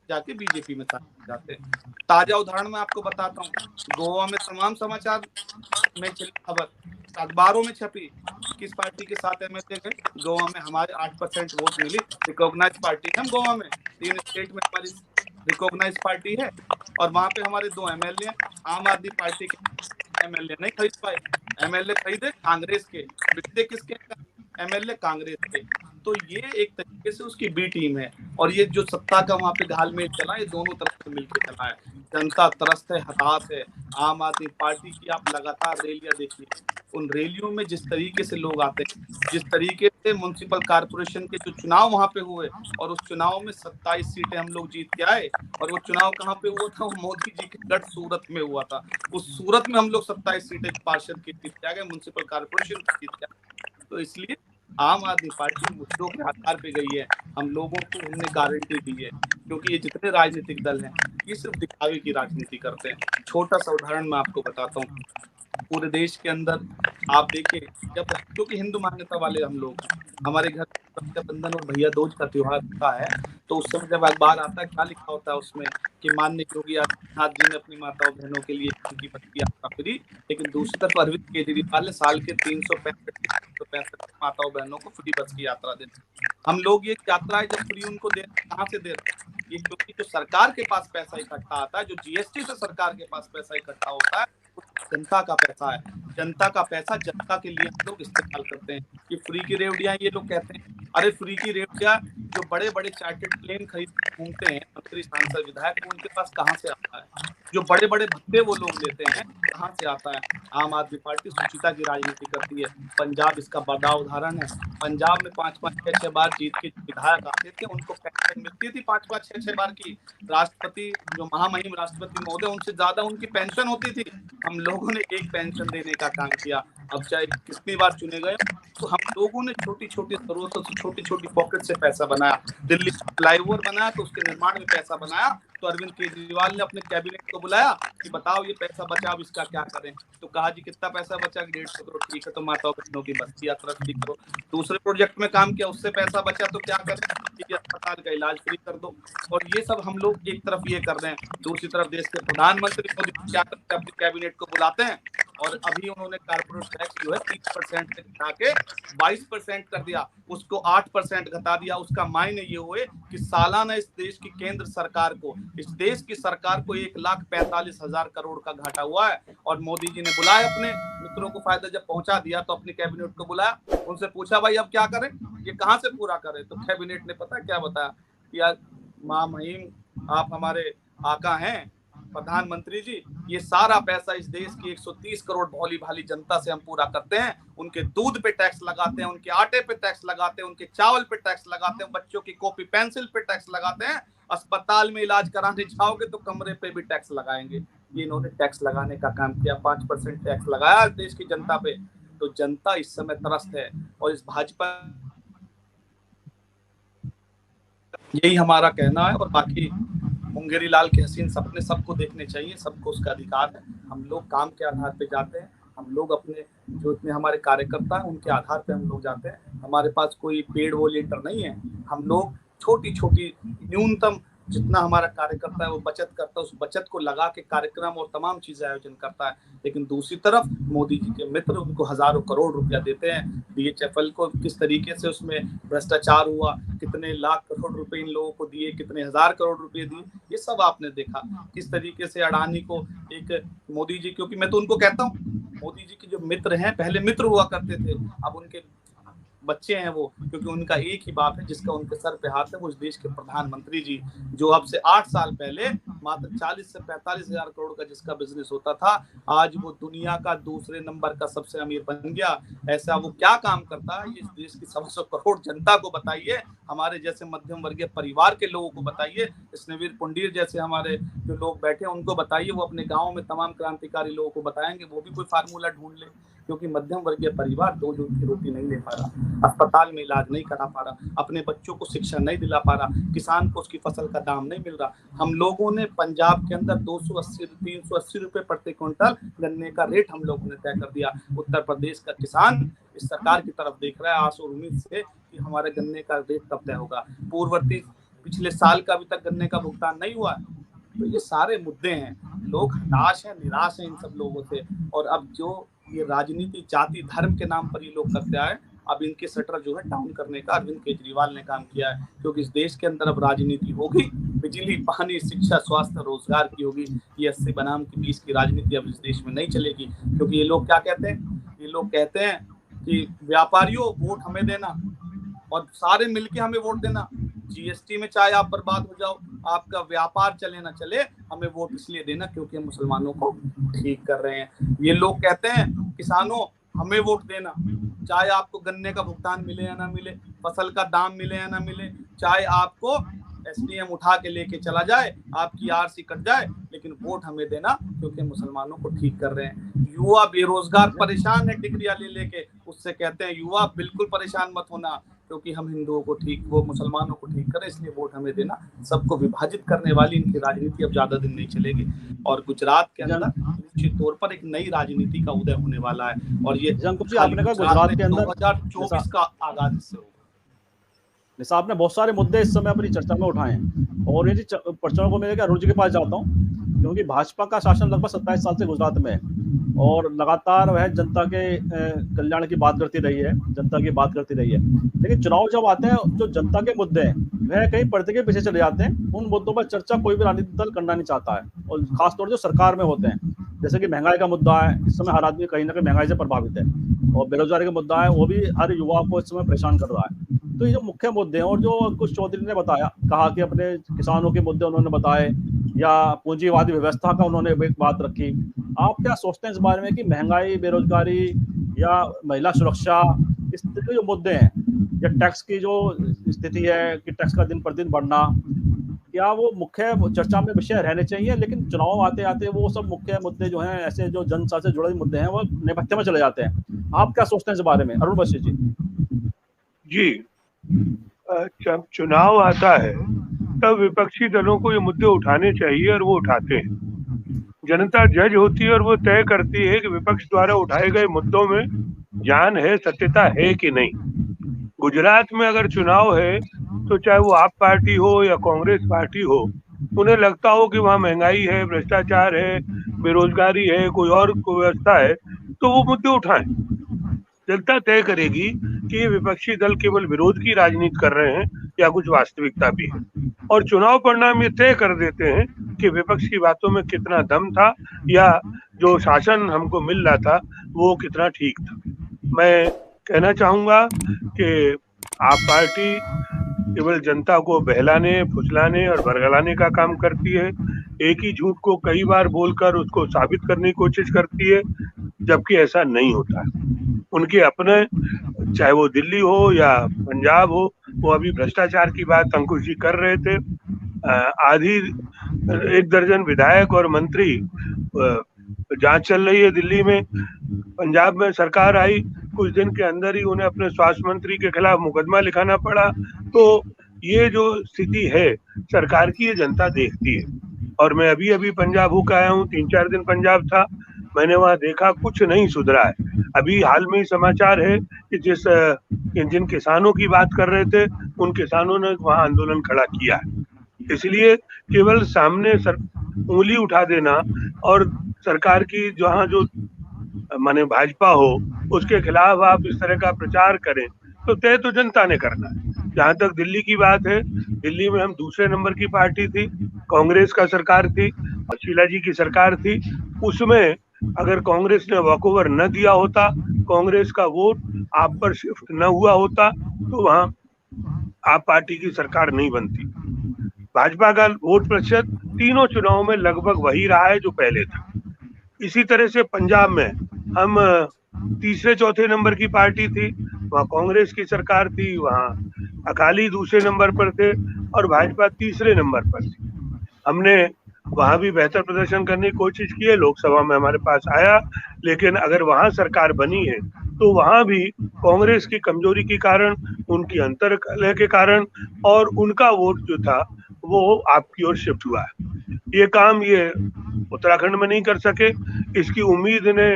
जाके बीजेपी में जाते हैं। ताजा उदाहरण मैं आपको बताता हूँ, गोवा में तमाम समाचार में चली खबर, अखबारों में छपी, किस पार्टी के साथ एमएलए गए, गोवा में हमारे 8% वोट मिली, रिकॉग्नाइज पार्टी है हम गोवा में, 3 स्टेट में हमारी रिकॉग्नाइज पार्टी है, और वहां पे हमारे 2 एमएलए हैं। आम आदमी पार्टी के एमएलए नहीं खरीद पाए, एमएलए खरीदे कांग्रेस के, बिकते किसके, एमएलए कांग्रेस के। तो ये एक तरीके से उसकी बी टीम है, और ये जो सत्ता का वहां पे घालमेल चला, ये दोनों तरफ से मिलकर चला है। जनता त्रस्त है, हताश है। आम आदमी पार्टी की आप लगातार रैलियां देखिए, उन रैलियों में जिस तरीके से लोग आते हैं, जिस तरीके से म्युनिसिपल कॉर्पोरेशन के जो चुनाव वहां पे हुए, और उस चुनाव में 27 सीटें हम लोग जीत के आए, और वो चुनाव कहाँ पे हुआ था, वो मोदी जी के गढ़ सूरत में हुआ था। उस सूरत में हम लोग 27 सीटें पार्षद की जीत के आ गए, म्युनिसिपल कॉर्पोरेशन की जीत के आ गए। तो इसलिए आम आदमी पार्टी मुद्दों के आधार पे गई है, हम लोगों को हमने गारंटी दी है, क्योंकि ये जितने राजनीतिक दल हैं ये सिर्फ दिखावे की राजनीति करते हैं। छोटा सा उदाहरण मैं आपको बताता हूँ, पूरे देश के अंदर आप देखिए, जब क्योंकि हिंदू मान्यता वाले हम लोग, हमारे घर रक्षाबंधन और भैया दूज का त्योहार होता है, तो उस समय जब अखबार आता है, क्या लिखा होता है उसमें कि माननीय योगी आदित्यनाथ जी ने अपनी माताओं बहनों के लिए उनकी बच्ची यात्रा फ्री, लेकिन दूसरी तरफ अरविंद केजरीवाल ने साल के 365 माताओं बहनों को फ्री बस की यात्रा देते हैं। हम लोग ये यात्राएं जब फ्री उनको दे कहाँ से दे रहे हैं? ये क्योंकि जो सरकार के पास पैसा इकट्ठा आता है, जो जीएसटी से सरकार के पास पैसा इकट्ठा होता है, वो जनता का पैसा है। जनता का पैसा जनता के लिए हम लोग इस्तेमाल करते हैं। ये फ्री की रेवड़ियां ये लोग कहते हैं, अरे फ्री की रेवड़ियां जो बड़े बड़े चार्टर्ड प्लेन खरीद घूमते हैं मंत्री सांसद विधायक, उनके पास कहाँ से आता है? जो बड़े बड़े भत्ते वो लोग लेते हैं कहाँ से आता है? आम आदमी पार्टी सुचिता की राजनीति करती है। पंजाब इसका बड़ा उदाहरण है। पंजाब में 5-5, 6-6 बार जीत के विधायक आते थे, उनको पेंशन मिलती थी 5-5, 6-6 बार की। राष्ट्रपति जो महामहिम राष्ट्रपति महोदय, उनसे ज्यादा उनकी पेंशन होती थी। हम लोगों ने एक पेंशन देने का काम किया। अब चाहे कितनी बार चुने गए, तो हम लोगों ने छोटी छोटी जरूरतों से छोटी छोटी पॉकेट से पैसा बनाया। दिल्ली फ्लाईओवर बनाया तो उसके निर्माण में पैसा बनाया, तो अरविंद केजरीवाल ने अपने कैबिनेट को बुलाया कि बताओ ये पैसा बचा, अब इसका क्या करें? तो कहा जी कितना पैसा बचा? 150 करोड़। ठीक है, तो माताओं बहनों की बस की यात्रा फ्री करो। दूसरे प्रोजेक्ट में काम किया, उससे पैसा बचा, तो क्या करें? कि अस्पताल का इलाज फ्री कर दो। और ये सब हम लोग एक तरफ ये कर रहे हैं, दूसरी तरफ देश के प्रधानमंत्री मोदी क्या करते हैं? अपने कैबिनेट को बुलाते हैं और अभी उन्होंने कारपोरेट टैक्स जो है 30% से घटा के 22% कर दिया, उसको 8% घटा दिया। उसका मायने ये हुए कि सालाना इस देश की केंद्र सरकार को, इस देश की सरकार को 1,45,000 करोड़ का घाटा हुआ है। और मोदी जी ने बुलाया अपने मित्रों को, फायदा जब पहुंचा दिया तो अपने कैबिनेट को बुलाया, उनसे पूछा भाई अब क्या करें, ये कहाँ से पूरा करें? तो कैबिनेट ने पता क्या बताया? यार महामहिम आप हमारे आका हैं प्रधानमंत्री जी, ये सारा पैसा इस देश की 130 करोड़ भोली भाली जनता से हम पूरा करते हैं। उनके दूध पे टैक्स लगाते हैं, उनके आटे पे टैक्स लगाते हैं, उनके चावल पे टैक्स लगाते हैं, बच्चों की कॉपी पेंसिल पे टैक्स लगाते हैं, अस्पताल में इलाज कराने जाओगे तो कमरे पे भी टैक्स लगाएंगे। ये इन्होंने टैक्स लगाने का काम किया, 5% टैक्स लगाया देश की जनता पे। तो जनता इस समय त्रस्त है और इस भाजपा, यही हमारा कहना है। और बाकी मुंगेरी लाल के हसीन सपने सबको देखने चाहिए, सबको उसका अधिकार है। हम लोग काम के आधार पे जाते हैं, हम लोग अपने जो इतने हमारे कार्यकर्ता हैं उनके आधार पे हम लोग जाते हैं। हमारे पास कोई पेड वॉलंटियर नहीं है। हम लोग छोटी छोटी न्यूनतम जितना हमारा कार्यकर्ता है वो बचत करता है, उस बचत को लगा के कार्यक्रम और तमाम चीजें आयोजन करता है। लेकिन दूसरी तरफ मोदी जी के मित्र उनको हजारों करोड़ रुपया देते हैं। DHFL को किस तरीके से उसमें भ्रष्टाचार हुआ, कितने लाख करोड़ रुपए इन लोगों को दिए, कितने हजार करोड़ रुपए दिए, ये सब आपने देखा। किस तरीके से अडानी को एक मोदी जी, क्योंकि मैं तो उनको कहता हूँ मोदी जी के जो मित्र हैं, पहले मित्र हुआ करते थे, अब उनके बच्चे हैं वो, क्योंकि उनका एक ही बाप है जिसका उनके सर पे हाथ है, वो इस देश के प्रधानमंत्री जी, जो अब से 8 साल पहले मात्र 40 से 45 हजार करोड़ का जिसका बिजनेस होता था, आज वो दुनिया का दूसरे नंबर का सबसे अमीर बन गया। ऐसा वो क्या काम करता है, इस देश की 125 करोड़ जनता को बताइए, हमारे जैसे मध्यम वर्गीय परिवार के लोगों को बताइए, स्नेवीर पुंडीर जैसे हमारे जो लोग बैठे हैं उनको बताइए, वो अपने गाँव में तमाम क्रांतिकारी लोगों को बताएंगे, वो भी कोई फार्मूला ढूंढ ले। क्योंकि मध्यम वर्गीय परिवार 2 जून की रोटी नहीं ले पा रहा, अस्पताल में इलाज नहीं करा पा रहा, अपने बच्चों को शिक्षा नहीं दिला पा रहा, किसान को उसकी फसल का दाम नहीं मिल रहा। हम लोगों ने पंजाब के अंदर 280-380 रुपए प्रति क्विंटल गन्ने का रेट हम लोगों ने तय कर दिया। उत्तर प्रदेश का किसान इस सरकार की तरफ देख रहा है आस और उम्मीद से कि हमारे गन्ने का रेट कब तय होगा। पूर्ववर्ती पिछले साल का अभी तक गन्ने का भुगतान नहीं हुआ है। तो ये सारे मुद्दे हैं, लोग हताश हैं, निराश हैं इन सब लोगों से। और अब जो ये राजनीति जाति धर्म के नाम पर ये लोग करते आए, अब इनके शटर जो है डाउन करने का अरविंद केजरीवाल ने काम किया है। क्योंकि इस देश के अंदर अब राजनीति होगी, बिजली, पानी, शिक्षा, स्वास्थ्य, रोजगार की होगी। ये 80 बनाम की 20 की राजनीति अब इस देश में नहीं चलेगी। क्योंकि ये लोग क्या कहते हैं, ये लोग कहते हैं कि व्यापारियों वोट हमें देना और सारे मिलके हमें वोट देना। GST में चाहे आप बर्बाद हो जाओ, आपका व्यापार चले ना चले, हमें वोट इसलिए देना क्योंकि हम मुसलमानों को ठीक कर रहे हैं। ये लोग कहते हैं किसानों हमें वोट देना, चाहे आपको गन्ने का भुगतान मिले या ना मिले, फसल का दाम मिले या ना मिले, चाहे आपको SDM उठा के लेके चला जाए, आपकी RC कट जाए, लेकिन वोट हमें देना क्योंकि मुसलमानों को ठीक कर रहे हैं। युवा बेरोजगार परेशान है डिग्रियां ले लेके, उससे कहते हैं युवा बिल्कुल परेशान मत होना क्योंकि हम हिंदुओं को ठीक, वो मुसलमानों को ठीक करें, इसलिए वोट हमें देना। सबको विभाजित करने वाली इनकी राजनीति अब ज्यादा दिन नहीं चलेगी। और गुजरात के अंदर निश्चित तौर पर एक नई राजनीति का उदय होने वाला है। और ये आपने कहा गुजरात के अंदर 2024 का आगाज इससे होगा। जैसा आपने बहुत सारे मुद्दे इस समय अपनी चर्चा में उठाए हैं, और ये पर्चों को मैं अरुण जी के पास जाता हूँ, क्योंकि भाजपा का शासन लगभग 27 साल से गुजरात में है। और लगातार वह जनता के कल्याण की बात करती रही है, जनता की बात करती रही है। लेकिन चुनाव जब आते हैं, जो जनता के मुद्दे हैं वह कहीं पर्दे के पीछे चले जाते हैं। उन मुद्दों पर चर्चा कोई भी राजनीतिक दल करना नहीं चाहता है, और खासतौर से जो सरकार में होते हैं, जैसे कि महंगाई का मुद्दा है। इस समय हर आदमी कहीं ना कहीं महंगाई से प्रभावित है, और बेरोजगारी का मुद्दा है, वो भी हर युवा को इस समय परेशान कर रहा है। तो ये जो मुख्य मुद्दे हैं, और जो अंकुश चौधरी ने बताया, कहा कि अपने किसानों के मुद्दे उन्होंने बताए, या पूंजीवादी व्यवस्था का उन्होंने एक बात रखी। आप क्या सोचते हैं इस बारे में कि महंगाई, बेरोजगारी या महिला सुरक्षा, इस तरह के जो मुद्दे हैं, या टैक्स की जो स्थिति है कि टैक्स का दिन पर दिन बढ़ना, क्या वो मुख्य चर्चा में विषय रहने चाहिए? लेकिन चुनाव आते आते वो सब मुख्य मुद्दे जो हैं, ऐसे जो जनता से जुड़े मुद्दे हैं, वो नेपथ्य में चले जाते हैं। आप क्या सोचते हैं इस बारे में, अरुण बख्शी जी? जी, जब चुनाव आता है तब विपक्षी दलों को ये मुद्दे उठाने चाहिए, और वो उठाते हैं। जनता जज होती है और वो तय करती है कि विपक्ष द्वारा उठाए गए मुद्दों में जान है, सत्यता है कि नहीं। गुजरात में अगर चुनाव है तो चाहे वो आप पार्टी हो या कांग्रेस पार्टी हो, उन्हें लगता हो कि वहाँ महंगाई है, भ्रष्टाचार है, बेरोजगारी है, कोई और व्यवस्था है, तो वो मुद्दे उठाएं। जनता तय करेगी कि ये विपक्षी दल केवल विरोध की राजनीति कर रहे हैं या कुछ वास्तविकता भी है, और चुनाव परिणाम ये तय कर देते हैं कि विपक्ष की बातों में कितना दम था, या जो शासन हमको मिल रहा था वो कितना ठीक था। मैं कहना चाहूंगा कि आप पार्टी केवल जनता को बहलाने, फुसलाने और बरगलाने का काम करती है। एक ही झूठ को कई बार बोलकर उसको साबित करने की कोशिश करती है, जबकि ऐसा नहीं होता है। उनके अपने, चाहे वो दिल्ली हो या पंजाब हो, वो अभी भ्रष्टाचार की बात अंकुश जी कर रहे थे। आधी 1 दर्जन विधायक और मंत्री जांच चल रही है दिल्ली में। पंजाब में सरकार आई, कुछ दिन के अंदर ही उन्हें अपने स्वास्थ्य मंत्री के खिलाफ मुकदमा लिखाना पड़ा। तो ये जो स्थिति है सरकार की, ये जनता देखती है। और मैं अभी अभी पंजाब होकर आया हूँ, 3-4 दिन पंजाब था, मैंने वहां देखा कुछ नहीं सुधरा है। अभी हाल में ही समाचार है कि जिन किसानों की बात कर रहे थे, उन किसानों ने वहां आंदोलन खड़ा किया है। इसलिए केवल सामने उंगली उठा देना और सरकार की जहाँ जो माने भाजपा हो उसके खिलाफ आप इस तरह का प्रचार करें, तो तय तो जनता ने करना है। जहां तक दिल्ली की बात है, दिल्ली में हम दूसरे नंबर की पार्टी थी, कांग्रेस का सरकार थी, शीला जी की सरकार थी। उसमें अगर कांग्रेस ने वॉकओवर न दिया होता, कांग्रेस का वोट आप पर शिफ्ट न हुआ होता, तो वहां आप पार्टी की सरकार नहीं बनती। भाजपा का वोट प्रतिशत तीनों चुनावों में लगभग वही रहा है जो पहले था। इसी तरह से पंजाब में हम तीसरे चौथे नंबर की पार्टी थी, वहाँ कांग्रेस की सरकार थी, वहाँ अकाली दूसरे नंबर पर थे और भाजपा तीसरे नंबर पर थी। हमने वहां भी बेहतर प्रदर्शन करने की कोशिश की है, लोकसभा में हमारे पास आया, लेकिन अगर वहां सरकार बनी है तो वहां भी कांग्रेस की कमजोरी के कारण, उनकी अंतर्कलह के कारण और उनका वोट जो था वो आपकी ओर शिफ्ट हुआ है। ये काम ये उत्तराखंड में नहीं कर सके, इसकी उम्मीद ने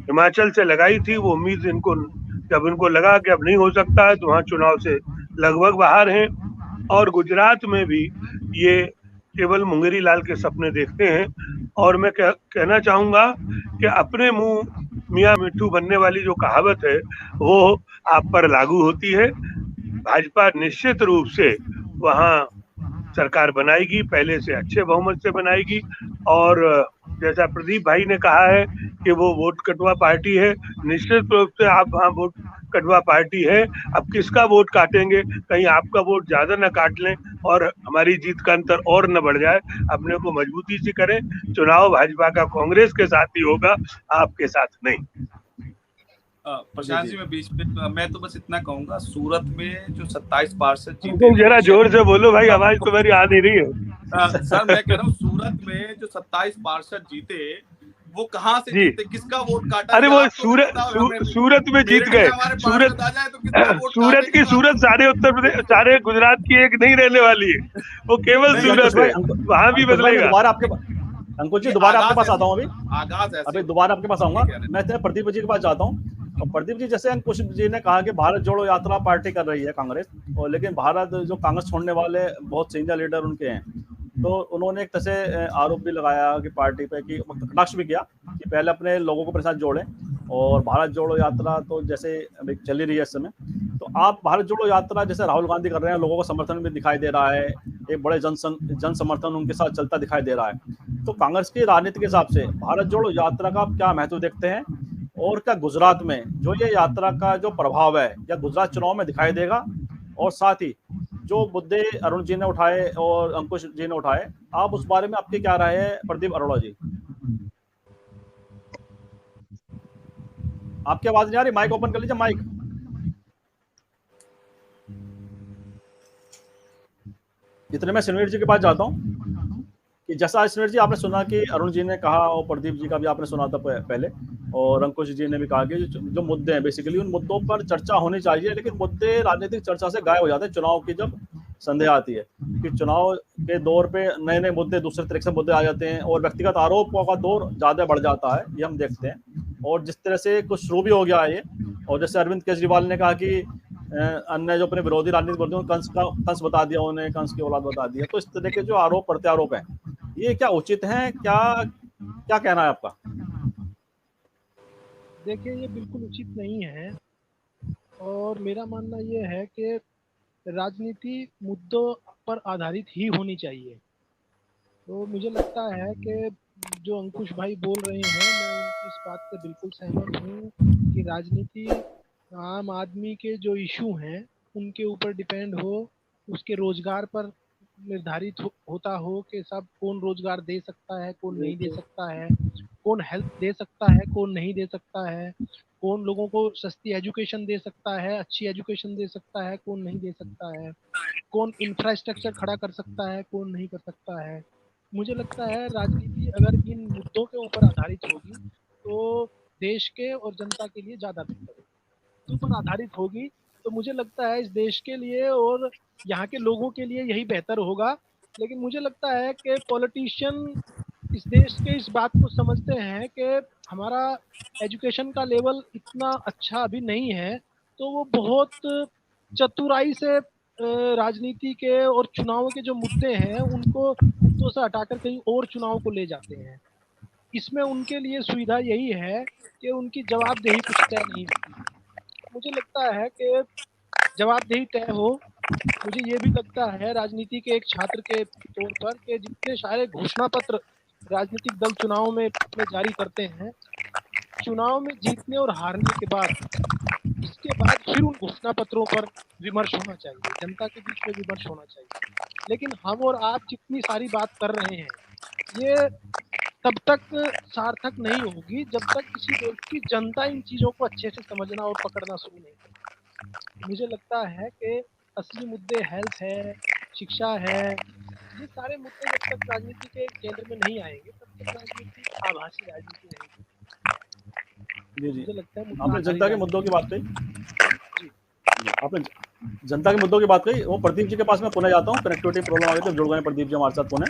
हिमाचल से लगाई थी। वो उम्मीद इनको, जब इनको लगा कि अब नहीं हो सकता है, तो वहां चुनाव से लगभग बाहर हैं। और गुजरात में भी ये केवल मुंगेरी लाल के सपने देखते हैं। और मैं कहना चाहूंगा कि अपने मुंह मियां मिट्ठू बनने वाली जो कहावत है वो आप पर लागू होती है। भाजपा निश्चित रूप से वहां सरकार बनाएगी, पहले से अच्छे बहुमत से बनाएगी। और जैसा प्रदीप भाई ने कहा है कि वो वोट कटवा पार्टी है, निश्चित रूप से आप वहाँ वोट कटवा पार्टी है। अब किसका वोट काटेंगे, कहीं आपका वोट ज्यादा न काट लें और हमारी जीत का अंतर और न बढ़ जाए। अपने को मजबूती से करें। चुनाव भाजपा का कांग्रेस के साथ ही होगा, आपके साथ नहीं। प्रशांत जी, मैं बीच में मैं तो बस इतना कहूंगा, सूरत में जो 27 पार्षद जीते, जरा जोर से बोलो भाई, आवाज तो मेरी आ नहीं रही है। सर मैं कह रहा हूँ, सूरत में जो 27 पार्षद जीते वो कहाँ से जीते, किसका वोट काटा? अरे वो सूरत में जीत गए। सूरत की सूरत सारे उत्तर प्रदेश, सारे गुजरात की एक नहीं रहने वाली है, वो केवल सूरत है, वहां भी बदलेगा। अंकुश जी दोबारा आपके पास आता हूँ। अभी दोबारा आपके पास आऊंगा। मैं प्रदीप जी के पास जाता हूँ। और प्रदीप जी, जैसे अंकुश जी ने कहा कि भारत जोड़ो यात्रा पार्टी कर रही है कांग्रेस, और लेकिन भारत जो कांग्रेस छोड़ने वाले बहुत सीनियर लीडर उनके हैं, तो उन्होंने एक तरह से आरोप भी लगाया कि पार्टी पे, कि कटाक्ष भी किया कि पहले अपने लोगों को अपने साथ जोड़ें, और भारत जोड़ो यात्रा तो जैसे अभी चली रही है इस समय, तो आप भारत जोड़ो यात्रा जैसे राहुल गांधी कर रहे हैं, लोगों को समर्थन भी दिखाई दे रहा है, एक बड़े जन समर्थन उनके साथ चलता दिखाई दे रहा है। तो कांग्रेस की राजनीति के हिसाब से भारत जोड़ो यात्रा का आप क्या महत्व देखते हैं, और क्या गुजरात में जो ये यात्रा का जो प्रभाव है, क्या गुजरात चुनाव में दिखाई देगा? और साथ ही जो मुद्दे अरुण जी ने उठाए और अंकुश जी ने उठाए, आप उस बारे में आपकी क्या राय है प्रदीप अरोड़ा जी? आपकी आवाज नहीं आ रही, माइक ओपन कर लीजिए, माइक। इतने में सिनवीर जी के पास जाता हूँ कि जैसा सिनवीर जी आपने सुना कि अरुण जी ने कहा, और प्रदीप जी का भी आपने सुना था पहले, और अंकुश जी ने भी कहा कि जो मुद्दे हैं बेसिकली उन मुद्दों पर चर्चा होनी चाहिए, लेकिन मुद्दे राजनीतिक चर्चा से गायब हो जाते हैं चुनाव की जब संदेह आती है कि चुनाव के दौर पे नए नए मुद्दे, दूसरे तरीके से मुद्दे आ जाते हैं, और व्यक्तिगत आरोपों का दौर ज्यादा बढ़ जाता है, ये हम देखते हैं। और जिस तरह से कुछ शुरू भी हो गया है ये, और जैसे अरविंद केजरीवाल ने कहा कि अन्य जो अपने विरोधी राजनीतिक बोलते हैं कंस बता दिया, उन्हें कंस की औलाद बता दिया। तो इस तरह के जो आरोप प्रत्यारोप हैं, ये क्या उचित है? क्या क्या कहना है आपका? देखिए, ये बिल्कुल उचित नहीं है, और मेरा मानना ये है कि राजनीति मुद्दों पर आधारित ही होनी चाहिए। तो मुझे लगता है कि जो अंकुश भाई बोल रहे हैं, मैं उनकी इस बात से बिल्कुल सहमत हूँ कि राजनीति आम आदमी के जो इशू हैं उनके ऊपर डिपेंड हो, उसके रोजगार पर निर्धारित होता हो कि सब कौन रोजगार दे सकता है, कौन नहीं दे सकता है, कौन हेल्प दे सकता है, कौन नहीं दे सकता है, कौन लोगों को सस्ती एजुकेशन दे सकता है, अच्छी एजुकेशन दे सकता है, कौन नहीं दे सकता है, कौन इंफ्रास्ट्रक्चर खड़ा कर सकता है, कौन नहीं कर सकता है। मुझे लगता है राजनीति अगर इन मुद्दों के ऊपर आधारित होगी तो देश के और जनता के लिए ज़्यादा बेहतर होगी। पर आधारित होगी तो मुझे लगता है इस देश के लिए और यहाँ के लोगों के लिए यही बेहतर होगा। लेकिन मुझे लगता है कि पॉलिटिशियन इस देश के इस बात को समझते हैं कि हमारा एजुकेशन का लेवल इतना अच्छा अभी नहीं है, तो वो बहुत चतुराई से राजनीति के और चुनाव के जो मुद्दे हैं उनको मुद्दों से हटाकर कहीं और चुनाव को ले जाते हैं। इसमें उनके लिए सुविधा यही है कि उनकी जवाबदेही कुछ तय नहीं होती। मुझे लगता है कि जवाबदेही तय हो। मुझे ये भी लगता है राजनीति के एक छात्र के तौर पर कि जितने सारे घोषणा पत्र राजनीतिक दल चुनाव में जारी करते हैं, चुनाव में जीतने और हारने के बाद इसके बाद फिर उन घोषणा पत्रों पर विमर्श होना चाहिए, जनता के बीच में विमर्श होना चाहिए। लेकिन हम और आप जितनी सारी बात कर रहे हैं, ये तब तक सार्थक नहीं होगी जब तक किसी देश की जनता इन चीजों को अच्छे से समझना और पकड़ना शुरू नहीं करती। मुझे लगता है कि असली मुद्दे हेल्थ है, शिक्षा है, ये सारे मुद्दे जब तक राजनीति के केंद्र में नहीं आएंगे तब तक राजनीति आभासी राजनीति रहेगी। जी जी, मुझे लगता है आपने जनता के मुद्दों की बात कही, आपने जनता के मुद्दों की बात कही। वो प्रदीप जी के पास मैं पुणे जाता हूँ, कनेक्टिविटी प्रॉब्लम आ गई तो जुड़ गए प्रदीप जी हमारे साथ पुणे।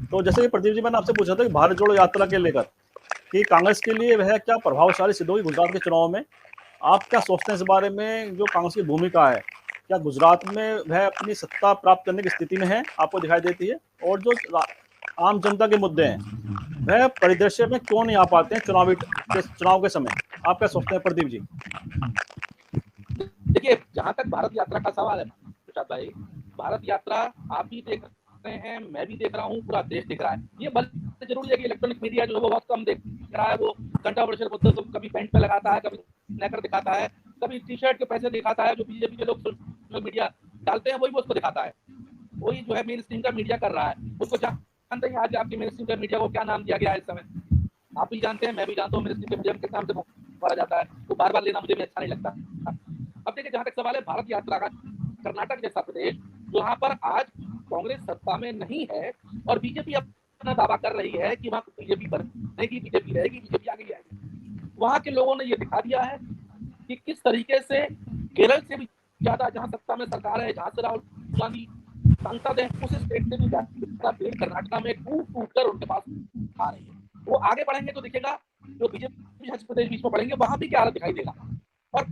तो जैसे कि प्रदीप जी, मैंने आपसे पूछा था कि भारत जोड़ो यात्रा के लेकर कि कांग्रेस के लिए वह क्या प्रभावशाली सिद्ध होगी गुजरात के चुनाव में, आप क्या सोचते हैं इस बारे में? जो कांग्रेस की भूमिका है, क्या गुजरात में वह अपनी सत्ता प्राप्त करने की स्थिति में है, आपको दिखाई देती है? और जो आम जनता के मुद्दे हैं वह परिदृश्य में क्यों नहीं आ पाते हैं चुनाव के समय? आप क्या सोचते हैं प्रदीप जी? देखिए, जहां तक भारत यात्रा का सवाल है प्रसाद भाई, भारत यात्रा आप भी देख रहे हैं, मैं भी देख रहा हूँ, पूरा देश देख रहा है। ये बात जरूरी है कि इलेक्ट्रॉनिक मीडिया जो है वो बहुत कम देख रहा है, वो कंट्रोवर्शियल मुद्दों को कभी पेंट पे लगाता है, कभी स्नैकर दिखाता है, कभी टी शर्ट के पैसे दिखाता है। जो बीजेपी के लोग सोशल मीडिया डालते हैं वही वो उसको दिखाता है, वही जो है मेन स्ट्रीम का मीडिया कर रहा है। उसको जानते हैं आज आपके मेन स्ट्रीम का मीडिया को क्या नाम दिया गया है इस समय, आप भी जानते हैं, मैं भी जानता हूँ। मेन स्ट्रीम के मीडिया में किस नाम से मारा जाता है, तो बार बार लेना मुझे भी अच्छा नहीं लगता। अब देखिए, जहां तक सवाल है भारत यात्रा का, कर्नाटक जैसा प्रदेश जहां पर आज कांग्रेस सत्ता में नहीं है और बीजेपी अपना दावा कर रही है कि वहां बीजेपी बनेगी, बीजेपी रहेगी, बीजेपी आगे जाएगी, वहां के लोगों ने ये दिखा दिया है कि किस तरीके से केरल से भी ज्यादा जहां सत्ता में सरकार है, जहां से राहुल गांधी सांसद है, उस स्टेट से भी ज्यादा भीड़ कर्नाटक में टूट कर उनके पास आ रही है। वो आगे बढ़ेंगे तो दिखेगा, जो बीजेपी शासित प्रदेश बीच में बढ़ेंगे वहां भी क्या हालत दिखाई देगा, और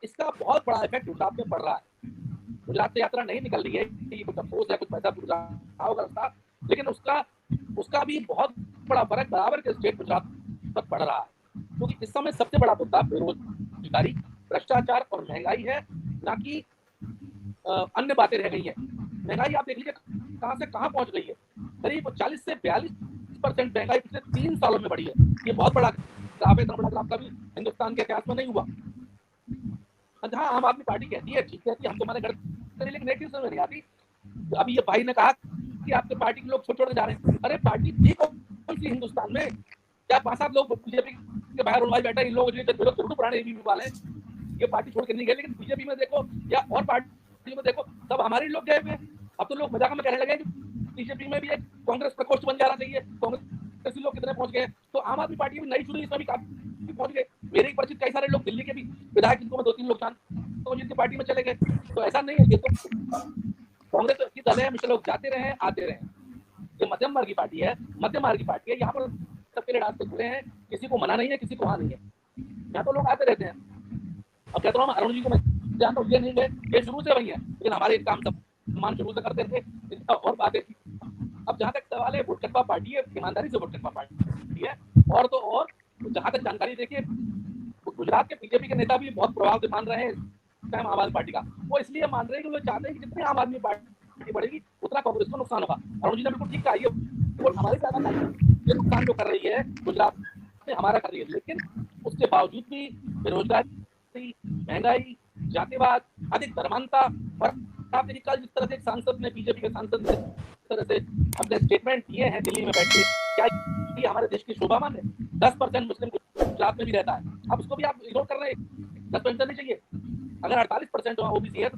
इसका बहुत बड़ा इफेक्ट गुजरात में पड़ रहा है। गुजरात से यात्रा नहीं निकल रही है, ये कुछ अफसोस है, कुछ पैसा होगा रास्ता, लेकिन उसका भी बहुत बड़ा फर्क बराबर के स्टेट गुजरात तक पड़ रहा है, क्योंकि इस समय सबसे बड़ा मुद्दा बेरोजगारी, भ्रष्टाचार और महंगाई है, ना कि अन्य बातें रह गई है। महंगाई आप देख लीजिए कहाँ से कहाँ पहुंच गई है, करीब 40 से 42% महंगाई पिछले 3 सालों में बढ़ी है। ये बहुत बड़ा ग्राफ है, इतना बड़ा ग्राफ कभी हिंदुस्तान के इतिहास में नहीं हुआ। जहाँ आम आदमी पार्टी कहती है ठीक कहती है, हम तुम्हारे घर लेकिन नेगेटिव समझ नहीं आती। अभी ये भाई ने कहा कि आपके पार्टी के लोग छोड़ जा रहे हैं, अरे पार्टी थी कौन सी हिंदुस्तान में? क्या 5-7 लोग बीजेपी के बाहर उड़वाई बैठे, इन लोगों के पुराने एबीवी वाले ये पार्टी छोड़ के नहीं गए। लेकिन बीजेपी में देखो या और पार्टी में देखो, सब हमारे लोग गए हुए। अब तो लोग मजाक में कहने लगे बीजेपी में भी एक कांग्रेस प्रकोष्ठ बन जाना चाहिए, कांग्रेसी लोग कितने पहुंच गए। तो आम आदमी पार्टी भी नई शुरू, इसमें भी काफी पहुंच गए। मेरे ही परिचित कई सारे लोग दिल्ली के भी विधायक, जिनको मैं 2-3 लोग जानता हूं, जिनकी पार्टी में चले गए। तो ऐसा नहीं है, ये तो कांग्रेस की दल है, हमेशा लोग जाते रहे आते रहे। ये मध्यम मार्ग की पार्टी है, मध्यम मार्ग की पार्टी है। यहाँ पर सबके लिए रास्ते खुले हैं, किसी को मना नहीं है, किसी को हाँ नहीं है। यहाँ तो लोग आते रहते हैं। अब कहता हूँ अरुण जी को मैं जानता हूँ, ये नहीं है, ये शुरू से वही है, लेकिन हमारे काम सम्मान शुरू से करते थे और बातें। अब जहाँ तक सवाल है, वोट कटवा पार्टी है, ईमानदारी से वोट कटवा पार्टी है। और तो और जहाँ तक जानकारी देखिए, गुजरात के बीजेपी के नेता भी बहुत प्रभाव मान रहे हैं आम आदमी पार्टी का। वो इसलिए मान रहे हैं कि वो चाहते हैं कि जितनी आम आदमी पार्टी बढ़ेगी उतना कांग्रेस को नुकसान होगा। अरुण जी ने बिल्कुल ठीक कहा, ये हमारी ज्यादा ये नुकसान जो कर रही है गुजरात में हमारा कर रही है। लेकिन उसके बावजूद भी बेरोजगारी, महंगाई, जातिवाद, अधिक धर्मांता, और आपने कल जिस तरह से एक सांसद ने, बीजेपी के सांसद ने तरह से अपने स्टेटमेंट दिए हैं दिल्ली में बैठ के, क्या ये हमारे देश की शोभा मान है? 10% मुस्लिम गुजरात में भी रहता है। अब उसको भी आप इग्नोर कर रहे हैं। 10% नहीं चाहिए। अगर 48% ओबीसी है,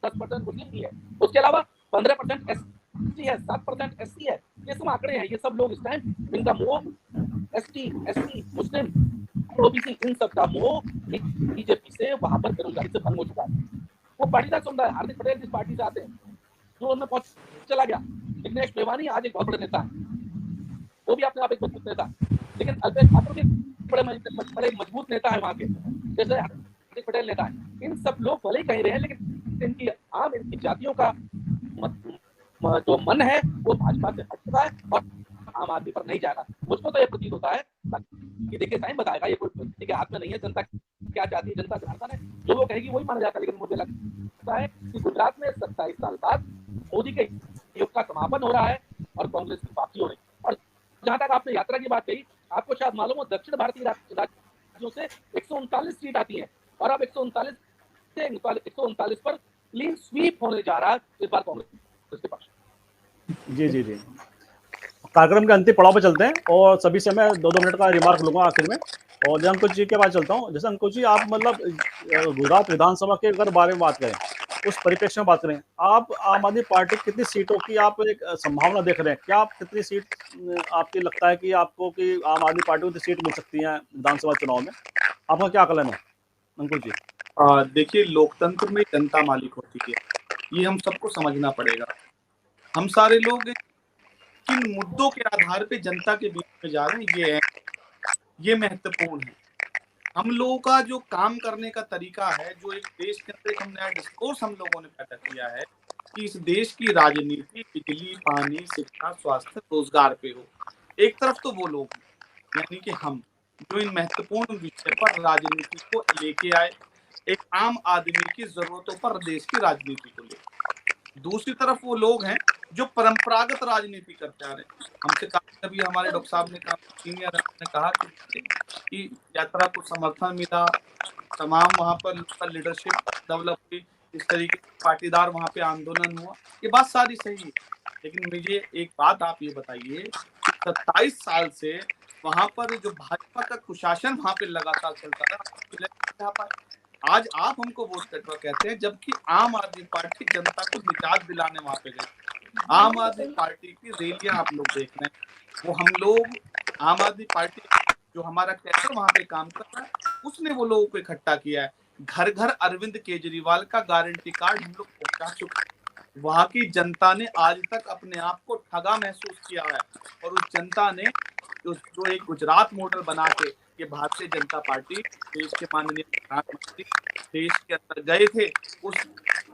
10% मुस्लिम भी है, उसके अलावा 15% एसटी है, 7% एससी है। ये सब आंकड़े हैं, ये सब लोग इस टाइम इनका मोह एसटी, एससी, मुस्लिम, ओबीसी, इन सब का मोह बीजेपी से वहां पर बेरोजगारी से भंग हो चुका है। वो पाटीदार समुदाय, हार्दिक पटेल जिस पार्टी से आते हैं, जो उनमें पहुंच चला गया। विघ्नेश मेवानी आज एक बहुत बड़े नेता है, वो भी अपने आप एक मजबूत नेता, लेकिन अल्पेश ठाकुर भी बड़े मजबूत नेता है वहां के, जैसे हार्दिक पटेल नेता है। इन सब लोग भले ही कहीं रहे, लेकिन इनकी जातियों का जो मन है वो भाजपा से हट चुका है और आम आदमी पर नहीं जाएगा। मुझको तो ये प्रतीत होता है कि देखिए टाइम बताएगा, ये कोई किसी के हाथ में नहीं है। जनता क्या चाहती है, जनता जनार्दन है, जो वो कहेगी वही माना जाता है। लेकिन मुझे लगता है कि गुजरात में 27 साल बाद मोदी के युग का समापन हो रहा है और कांग्रेस की वापसी हो रही है। और जहां तक आपने यात्रा की बात कही, आपको शायद मालूम हो, दक्षिण भारतीय राज्यों से 139 सीट आती है और अब 139 से 139 पर क्लीन स्वीप होने जा रहा है इस बार कांग्रेस के पक्ष। जी जी जी, कार्यक्रम के अंतिम पड़ाव पे चलते हैं और सभी से मैं 2-2 मिनट का रिमार्क लूंगा आखिर में। और जैसे अंकुश जी के पास चलता हूँ। जैसे अंकुश जी, आप मतलब गुजरात विधानसभा के अगर बारे में बात करें, उस परिप्रेक्ष्य में बात करें, आप आम आदमी पार्टी कितनी सीटों की आप एक संभावना देख रहे हैं? क्या आप कितनी सीट आपकी लगता है कि आपको कि आम आदमी पार्टी को कितनी सीट मिल सकती है विधानसभा चुनाव में? आपका क्या आकलन है अंकुश जी? देखिए, लोकतंत्र में जनता मालिक होती है, ये हम सबको समझना पड़ेगा। हम सारे लोग किन मुद्दों के आधार पे जनता के बीच में जा रहे हैं, ये महत्वपूर्ण है। हम लोगों का जो काम करने का तरीका है, जो एक देश के अंदर एक नया डिस्कोर्स हम लोगों ने पैदा किया है कि इस देश की राजनीति बिजली, पानी, शिक्षा, स्वास्थ्य, रोजगार पे हो। एक तरफ तो वो लोग यानी कि हम जो इन महत्वपूर्ण विषय पर राजनीति को लेके आए, एक आम आदमी की जरूरतों पर देश की राजनीति को लेकर। दूसरी तरफ वो लोग हैं जो परंपरागत राजनीति करते आ रहे हैं। हमसे कभी हमारे डॉक्टर साहब ने कहा, सीनियर ने कहा कि यात्रा को समर्थन मिला, तमाम वहां पर लोकल लीडरशिप डेवलप हुई, इस तरीके से पाटीदार वहां पे आंदोलन हुआ। ये बात सारी सही है, लेकिन मुझे एक बात आप ये बताइए, 27 साल से वहां पर जो भाजपा का कुशासन वहां पे लगातार चलता रहा, आज आप हमको वोट कटवा कहते हैं, जबकि आम आदमी पार्टी जनता को निजात दिलाने वहां पे गई। आम आदमी पार्टी की रैलियां आप लोग देख रहे हैं, वो हम लोग आम आदमी पार्टी जो हमारा कैडर वहां पे काम कर रहा है, उसने वो लोगों को इकट्ठा किया है। घर घर अरविंद केजरीवाल का गारंटी कार्ड हम लोग पहुंचा चुके हैं। वहां की जनता ने आज तक अपने आप को ठगा महसूस किया है और उस जनता ने जो एक गुजरात मॉडल बना के, ये भारतीय जनता पार्टी देश के माननीय प्रधानमंत्री देश के अंदर गए थे, उस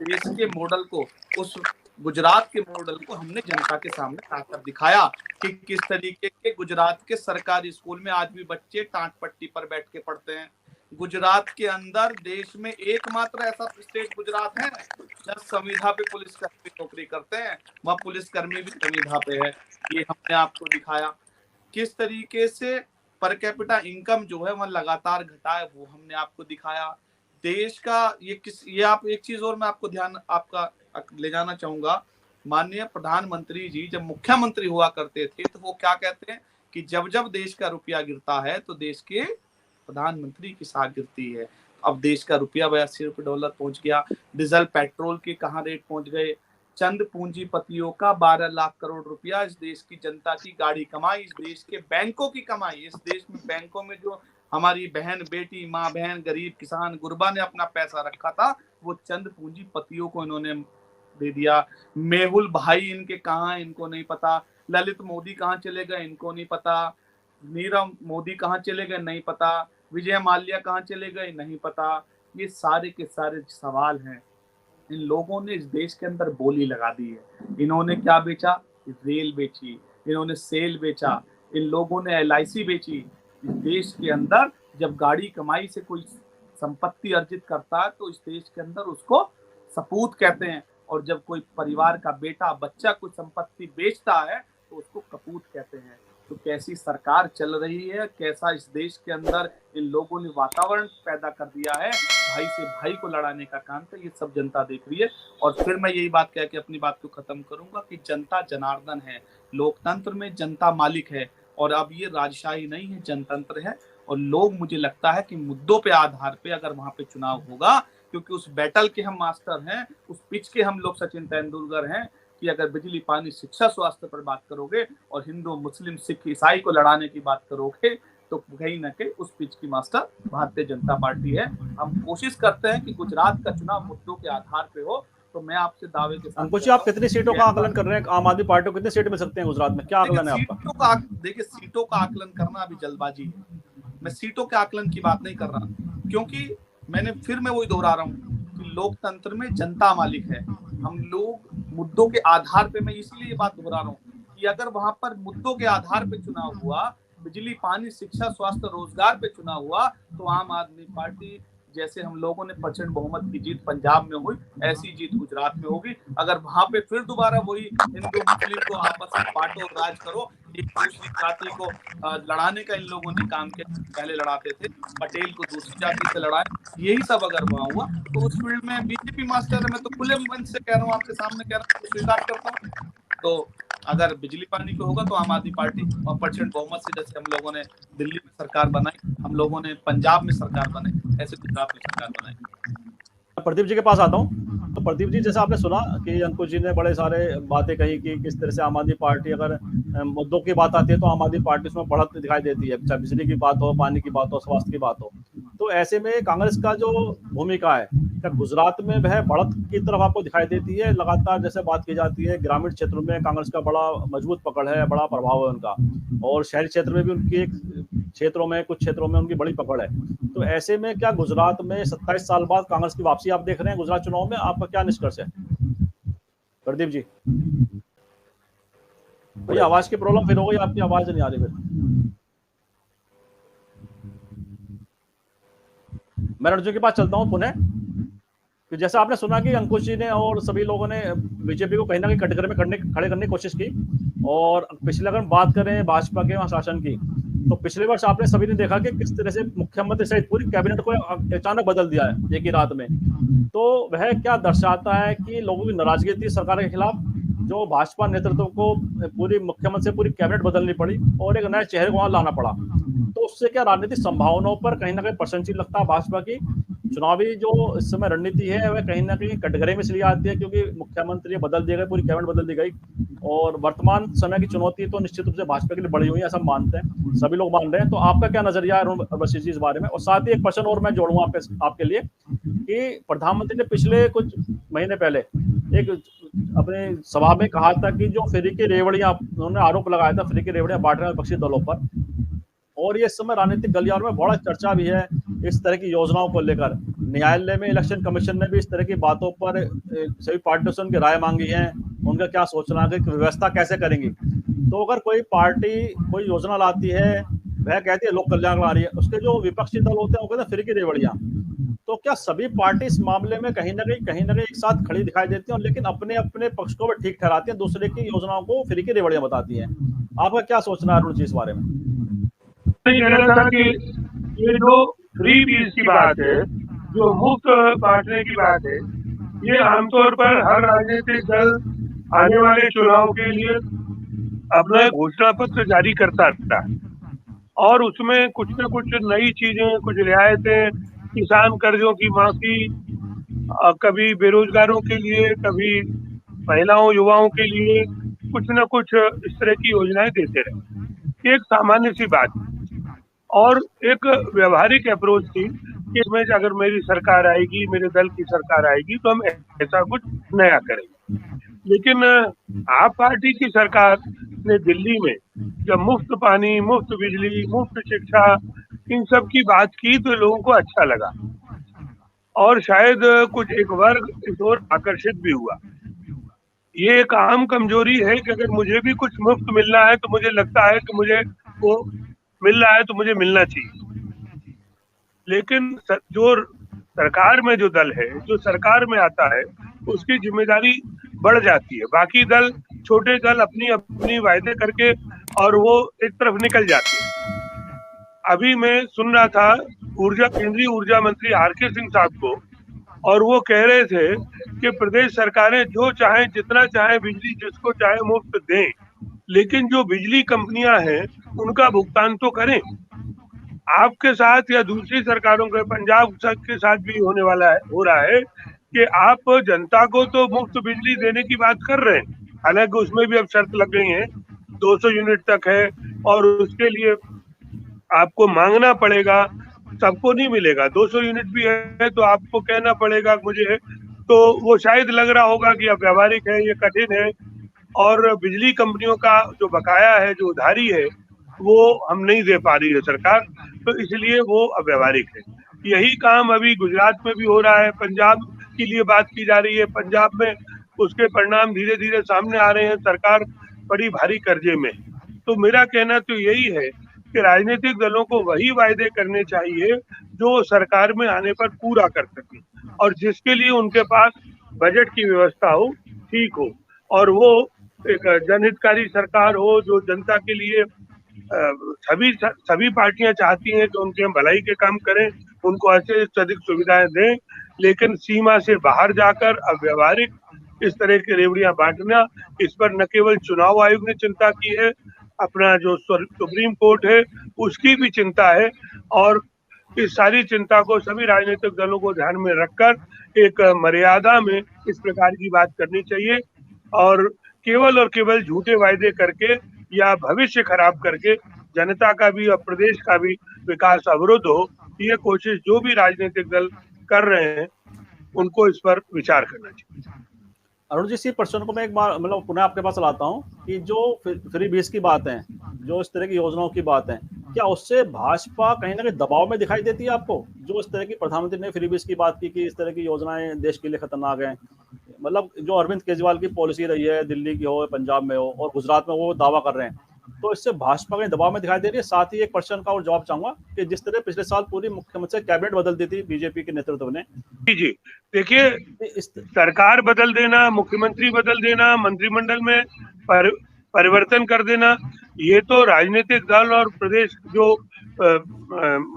देश के मॉडल को, उस गुजरात के मॉडल को हमने जनता के सामने लाकर दिखाया कि किस तरीके के गुजरात के सरकारी स्कूल में आज भी बच्चे टाट पट्टी पर बैठ के पढ़ते हैं। गुजरात के अंदर देश में एकमात्र ऐसा स्टेट गुजरात है जहाँ संविधा पे पुलिस कर्मी नौकरी करते हैं, वहाँ पुलिस कर्मी भी संविधा पे है। ये हमने आपको दिखाया। किस तरीके से पर कैपिटा इनकम जो है वह लगातार घटा है, वो हमने आपको दिखाया। देश का ये आप एक चीज और मैं आपको ध्यान आपका ले जाना चाहूंगा। माननीय प्रधानमंत्री जी जब मुख्यमंत्री हुआ करते थे तो वो क्या कहते हैं कि जब जब देश का रुपया गिरता है तो देश के प्रधानमंत्री की साख गिरती है। अब देश का रुपया 82 रुपये डॉलर पहुंच गया। डीजल पेट्रोल के कहाँ रेट पहुंच गए। चंद पूंजीपतियों का 12 लाख करोड़ रुपया इस देश की जनता की गाड़ी कमाई, इस देश के बैंकों की कमाई, इस देश में बैंकों में जो हमारी बहन बेटी माँ बहन गरीब किसान गुरबा ने अपना पैसा रखा था वो चंद पूंजीपतियों को इन्होंने दे दिया। मेहुल भाई इनके कहाँ, इनको नहीं पता। ललित मोदी कहाँ चले गए, इनको नहीं पता। नीरव मोदी कहाँ चले गए, नहीं पता। विजय माल्या कहाँ चले गए, नहीं पता। ये सारे के सारे सवाल हैं। इन लोगों ने इस देश के अंदर बोली लगा दी है। इन्होंने क्या बेचा, रेल बेची, इन्होंने सेल बेचा, इन लोगों ने LIC बेची। इस देश के अंदर जब गाड़ी कमाई से कोई संपत्ति अर्जित करता है तो इस देश के अंदर उसको सपूत कहते हैं, और जब कोई परिवार का बेटा बच्चा कोई संपत्ति बेचता है तो उसको कपूत कहते हैं। तो कैसी सरकार चल रही है, कैसा इस देश के अंदर इन लोगों ने वातावरण पैदा कर दिया है, भाई से भाई को लड़ाने का काम था, ये सब जनता देख रही है। और फिर मैं यही बात कह के अपनी बात को खत्म करूंगा कि जनता जनार्दन है, लोकतंत्र में जनता मालिक है, और अब ये राजशाही नहीं है, जनतंत्र है। और लोग, मुझे लगता है कि मुद्दों पे आधार पे अगर वहां पे चुनाव होगा, क्योंकि उस बैटल के हम मास्टर हैं, उस पिच के हम लोग सचिन तेंदुलकर हैं, कि अगर बिजली पानी शिक्षा स्वास्थ्य पर बात करोगे और हिंदू मुस्लिम सिख ईसाई को लड़ाने की बात करोगे तो कहीं ना कहीं उस पिच की मास्टर भारतीय जनता पार्टी है। हम कोशिश करते हैं कि गुजरात का चुनाव मुद्दों के आधार पे हो। तो मैं आपसे दावे के साथ, अंकुश जी, आप कितनी सीटों का आकलन कर रहे हैं? आम आदमी पार्टी को कितनी सीट मिल सकते हैं गुजरात में, क्या आकलन है आपका? देखिए, सीटों का आकलन करना अभी जल्दबाजी है। मैं सीटों के आकलन की बात नहीं कर रहा, क्योंकि मैं वही दोहरा रहा हूँ कि लोकतंत्र में जनता मालिक है। हम लोग मुद्दों के आधार पे, मैं इसलिए ये बात दोहरा रहा हूँ कि अगर वहां पर मुद्दों के आधार पे चुनाव हुआ, बिजली पानी शिक्षा स्वास्थ्य रोजगार पे चुनाव हुआ, तो आम आदमी पार्टी जैसे हम लोगों ने प्रचंड बहुमत की जीत पंजाब में हुई, ऐसी जीत गुजरात में होगी। अगर वहां पे फिर दोबारा वही हिंदू मुस्लिम को आपस में बांटो राज करो, एक दूसरी जाति को लड़ाने का इन लोगों ने काम किया। पहले लड़ाते थे पटेल को दूसरी जाति से लड़ाए, यही सब अगर वहां हुआ तो उस फील्ड में बीजेपी मास्टर है। मैं तो खुले मन से कह रहा हूँ, आपके सामने कह रहा हूँ, स्वीकार करता हूँ। तो अगर बिजली पानी को होगा तो आम आदमी पार्टी और प्रचंड बहुमत से, जैसे हम लोगों ने दिल्ली में सरकार बनाई, हम लोगों ने पंजाब में सरकार बनाई, ऐसे गुजरात में सरकार बनाई। प्रदीप जी के पास आता हूँ। तो प्रदीप जी, जैसा आपने सुना कि अंकुश जी ने बड़े सारे बातें कही कि किस तरह से आम आदमी पार्टी, अगर मुद्दों की बात आती है तो आम आदमी पार्टी उसमें बढ़त दिखाई देती है, चाहे बिजली की बात हो, पानी की बात हो, स्वास्थ्य की बात हो। तो ऐसे में कांग्रेस का जो भूमिका है, क्या गुजरात में वह बढ़त की तरफ आपको दिखाई देती है? लगातार जैसे बात की जाती है, ग्रामीण क्षेत्रों में कांग्रेस का बड़ा मजबूत पकड़ है, बड़ा प्रभाव है उनका, और शहरी क्षेत्र में भी उनकी कुछ क्षेत्रों में उनकी बड़ी पकड़ है। तो ऐसे में क्या गुजरात में 27 साल बाद कांग्रेस की वापसी आप देख रहे हैं गुजरात चुनाव में? आपका क्या निष्कर्ष है प्रदीप जी? भैया आवाज की प्रॉब्लम फिर हो गई, आपकी आवाज नहीं आ रही। फिर मैं अर्जुन के पास चलता हूं पुनः। कि जैसा आपने सुना कि अंकुश जी ने और सभी लोगों ने बीजेपी को कहीं ना कहीं कटघरे में खड़े करने की कोशिश की। और पिछले अगर बात करें भाजपा के शासन की, तो पिछले वर्ष आपने सभी ने देखा कि किस तरह से मुख्यमंत्री सहित पूरी कैबिनेट को अचानक बदल दिया है एक ही रात में। तो वह क्या दर्शाता है कि लोगों की नाराजगी थी सरकार के खिलाफ, जो भाजपा नेतृत्व को पूरी मुख्यमंत्री से पूरी कैबिनेट बदलनी पड़ी और एक नए चेहरे को वहां लाना पड़ा। तो उससे क्या राजनीतिक संभावनाओं पर कहीं ना कहीं प्रशंसित लगता है भाजपा की चुनावी जो इस समय रणनीति है, वह कहीं ना कहीं कटघरे में इसलिए आती है क्योंकि मुख्यमंत्री बदल दिए गए, पूरी कैबिनेट बदल दी गई। और वर्तमान समय की चुनौती तो निश्चित रूप से भाजपा के लिए बड़ी हुई है, ऐसा मानते हैं, सभी लोग मान रहे हैं। तो आपका क्या नजरिया है अरुण रशीद जी इस बारे में? और साथ ही एक प्रश्न और मैं जोड़ूंगा आपके लिए कि प्रधानमंत्री ने पिछले कुछ महीने पहले एक अपने सभा में कहा था कि जो फ्री की रेवड़ियां, उन्होंने आरोप लगाया था फ्री की रेवड़ियां बांट रहे हैं विपक्षी दलों पर, और ये इस समय राजनीतिक गलियारों में बड़ा चर्चा भी है इस तरह की योजनाओं को लेकर। न्यायालय में इलेक्शन कमीशन ने भी इस तरह की बातों पर सभी पार्टियों से उनकी राय मांगी है, उनका क्या सोचना है कि व्यवस्था कैसे करेंगी। तो अगर कोई पार्टी कोई योजना लाती है, वह कहती है लोक कल्याण ला रही है, उसके जो विपक्षी दल होते हैं वो कहते हैं फ्री की रेवड़ियां। तो क्या सभी पार्टी इस मामले में कहीं ना कहीं एक साथ खड़ी दिखाई देती हैं, लेकिन अपने अपने पक्ष को ठीक ठहराती हैं, दूसरे की योजनाओं को फ्री की रेवड़ियां बताती हैं? आपका क्या सोचना है अरुण जी इस बारे में? मैं कह रहा था कि ये जो फ्री बीज की बात है, जो मुफ्त बांटने की बात है, ये आमतौर पर हर राजनीतिक दल आने वाले चुनाव के लिए अपना घोषणा पत्र जारी करता रहता है और उसमें कुछ न कुछ नई चीजें, कुछ रियायतें, किसान कर्जों की माफी, कभी बेरोजगारों के लिए, कभी महिलाओं युवाओं के लिए कुछ न कुछ इस तरह की योजनाएं देते रहे। एक सामान्य सी बात और एक व्यवहारिक अप्रोच थी कि इसमें अगर मेरी सरकार आएगी, मेरे दल की सरकार आएगी तो हम ऐसा कुछ नया करेंगे। लेकिन आप पार्टी की सरकार ने दिल्ली में जब मुफ्त पानी, मुफ्त बिजली, मुफ्त शिक्षा, इन सब की बात की तो लोगों को अच्छा लगा और शायद कुछ एक वर्ग इस ओर आकर्षित भी हुआ। ये एक आम कमजोरी है कि अगर मुझे भी कुछ मुफ्त मिलना है तो मुझे लगता है कि मुझे वो मिल रहा है तो मुझे मिलना चाहिए। लेकिन जो सरकार में जो दल है, जो सरकार में आता है, उसकी जिम्मेदारी बढ़ जाती है। बाकी दल, छोटे दल अपनी अपनी वायदे करके और वो एक तरफ निकल जाते हैं। अभी मैं सुन रहा था केंद्रीय ऊर्जा मंत्री आर.के. सिंह साहब को, और वो कह रहे थे कि प्रदेश सरकारें जो चाहें, जितना चाहें बिजली जिसको चाहे मुफ्त दें, लेकिन जो बिजली कंपनियां हैं उनका भुगतान तो करें। आपके साथ या दूसरी सरकारों के, पंजाब के साथ भी होने वाला है, हो रहा है कि आप जनता को तो मुफ्त बिजली देने की बात कर रहे हैं, हालांकि उसमें भी अब शर्त लग गई है, 200 यूनिट तक है और उसके लिए आपको मांगना पड़ेगा, सबको नहीं मिलेगा। 200 यूनिट भी है तो आपको कहना पड़ेगा मुझे, तो वो शायद लग रहा होगा कि अब व्यावहारिक है, ये कठिन है और बिजली कंपनियों का जो बकाया है, जो उधारी है, वो हम नहीं दे पा रही है सरकार, तो इसलिए वो अव्यवहारिक है। यही काम अभी गुजरात में भी हो रहा है, पंजाब के लिए बात की जा रही है, पंजाब में उसके परिणाम धीरे धीरे सामने आ रहे हैं, सरकार बड़ी भारी कर्जे में। तो मेरा कहना तो यही है कि राजनीतिक दलों को वही वायदे करने चाहिए जो सरकार में आने पर पूरा कर सके और जिसके लिए उनके पास बजट की व्यवस्था हो, ठीक हो, और वो एक जनहितकारी सरकार हो जो जनता के लिए सभी पार्टियां चाहती हैं कि उनके भलाई के काम करें, उनको अच्छे से अधिक सुविधाएं दें, लेकिन सीमा से बाहर जाकर अव्यवहारिक इस तरह की रेवड़ियां बांटना, इस पर न केवल चुनाव आयोग ने चिंता की है, अपना जो सुप्रीम कोर्ट है उसकी भी चिंता है, और इस सारी चिंता को सभी राजनीतिक दलों को ध्यान में रखकर एक मर्यादा में इस प्रकार की बात करनी चाहिए और केवल झूठे वायदे करके या भविष्य खराब करके जनता का भी और प्रदेश का भी विकास अवरुद्ध हो, ये कोशिश जो भी राजनीतिक दल कर रहे हैं उनको इस पर विचार करना चाहिए। अरुण जी, इसी प्रश्न को मैं एक बार मतलब पुनः आपके पास लाता हूँ कि जो फ्री बीज की बात है, जो इस तरह की योजनाओं की बात है, क्या उससे भाजपा कहीं ना कहीं दबाव में दिखाई देती है आपको? जो इस तरह की प्रधानमंत्री ने फ्री बीज की बात की कि इस तरह की योजनाएं देश के लिए खतरनाक हैं, मतलब जो अरविंद केजरीवाल की पॉलिसी रही है, दिल्ली की हो, पंजाब में हो और गुजरात में, वो दावा कर रहे हैं, तो इससे भाजपा कहीं दबाव में दिखाई दे रही है? साथ ही एक प्रश्न का और जवाब चाहूंगा कि जिस तरह पिछले साल पूरी मुख्यमंत्री कैबिनेट बदल दी थी बीजेपी के नेतृत्व ने। जी देखिए, सरकार बदल देना, मुख्यमंत्री बदल देना, मंत्रिमंडल में परिवर्तन कर देना, ये तो राजनीतिक दल और प्रदेश जो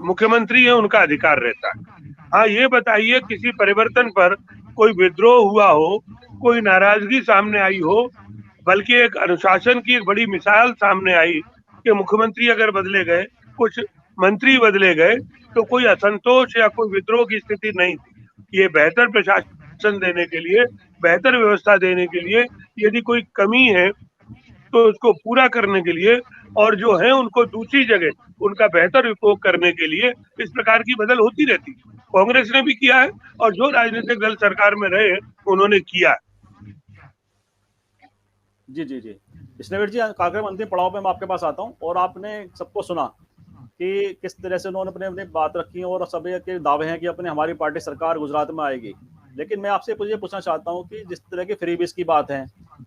मुख्यमंत्री है उनका अधिकार रहता है। हाँ, ये बताइए किसी परिवर्तन पर कोई विद्रोह हुआ हो, कोई नाराजगी सामने आई हो, बल्कि एक अनुशासन की एक बड़ी मिसाल सामने आई कि मुख्यमंत्री अगर बदले गए, कुछ मंत्री बदले गए, तो कोई असंतोष या कोई विद्रोह की स्थिति नहीं थी। ये बेहतर प्रशासन देने के लिए, बेहतर व्यवस्था देने के लिए, यदि कोई कमी है तो उसको पूरा करने के लिए, और जो है उनको दूसरी जगह उनका बेहतर उपयोग करने के लिए इस प्रकार की बदल होती रहती। कांग्रेस ने भी किया है और जो राजनीतिक दल सरकार में रहे उन्होंने किया है। जी जी जी, कृष्णवीर जी, कार्यक्रम अंतिम पड़ाव पे मैं आपके पास आता हूं और आपने सबको सुना, कि किस तरह से उन्होंने अपने अपनी बात रखी और सभी के दावे हैं कि अपने हमारी पार्टी सरकार गुजरात में आएगी। लेकिन मैं आपसे ये पूछना चाहता हूँ कि जिस तरह की फ्रीबीज की बात है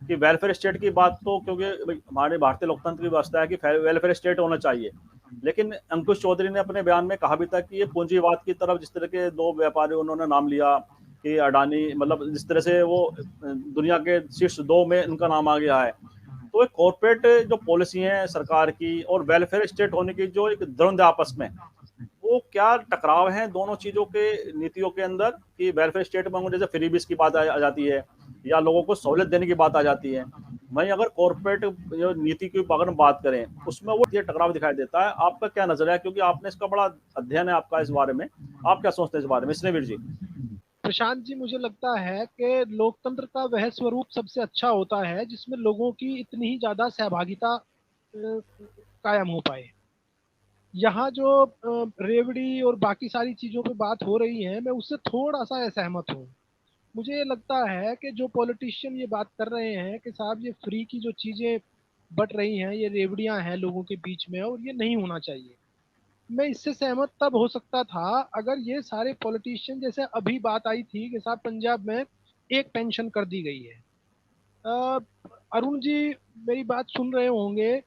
कि वेलफेयर स्टेट की बात, तो क्योंकि हमारे भारतीय लोकतंत्र की व्यवस्था है कि वेलफेयर स्टेट होना चाहिए, लेकिन अंकुश चौधरी ने अपने बयान में कहा भी था कि ये पूंजीवाद की तरफ, जिस तरह के दो व्यापारी उन्होंने नाम लिया कि अडानी, मतलब जिस तरह से वो दुनिया के शीर्ष 2 में उनका नाम आ गया है, तो एक कॉर्पोरेट जो पॉलिसी है सरकार की और वेलफेयर स्टेट होने की जो एक द्वंद्व आपस में, वो क्या टकराव है दोनों चीजों के नीतियों के अंदर कि वेलफेयर स्टेट में जैसे फ्रीबीज की बात आ जाती है या लोगों को सहूलियत देने की बात आ जाती है, वहीं अगर कॉर्पोरेट जो नीति की अगर हम बात करें उसमें वो ये टकराव दिखाई देता है। आपका क्या नजर है, क्योंकि आपने इसका बड़ा अध्ययन है आपका इस बारे में, आप क्या सोचते हैं इस बारे में स्नेवीर जी? प्रशांत जी, मुझे लगता है कि लोकतंत्र का वह स्वरूप सबसे अच्छा होता है जिसमें लोगों की इतनी ही ज्यादा सहभागिता कायम हो पाए। यहाँ जो रेवड़ी और बाकी सारी चीजों पे बात हो रही है, मैं उससे थोड़ा सा असहमत हूँ। मुझे ये लगता है कि जो पॉलिटिशियन ये बात कर रहे हैं कि साहब ये फ्री की जो चीजें बट रही हैं, ये रेवड़ियां हैं लोगों के बीच में और ये नहीं होना चाहिए, मैं इससे सहमत तब हो सकता था अगर ये सारे पॉलिटिशियन, जैसे अभी बात आई थी कि साहब पंजाब में एक पेंशन कर दी गई है। अ, अरुण जी मेरी बात सुन रहे होंगे।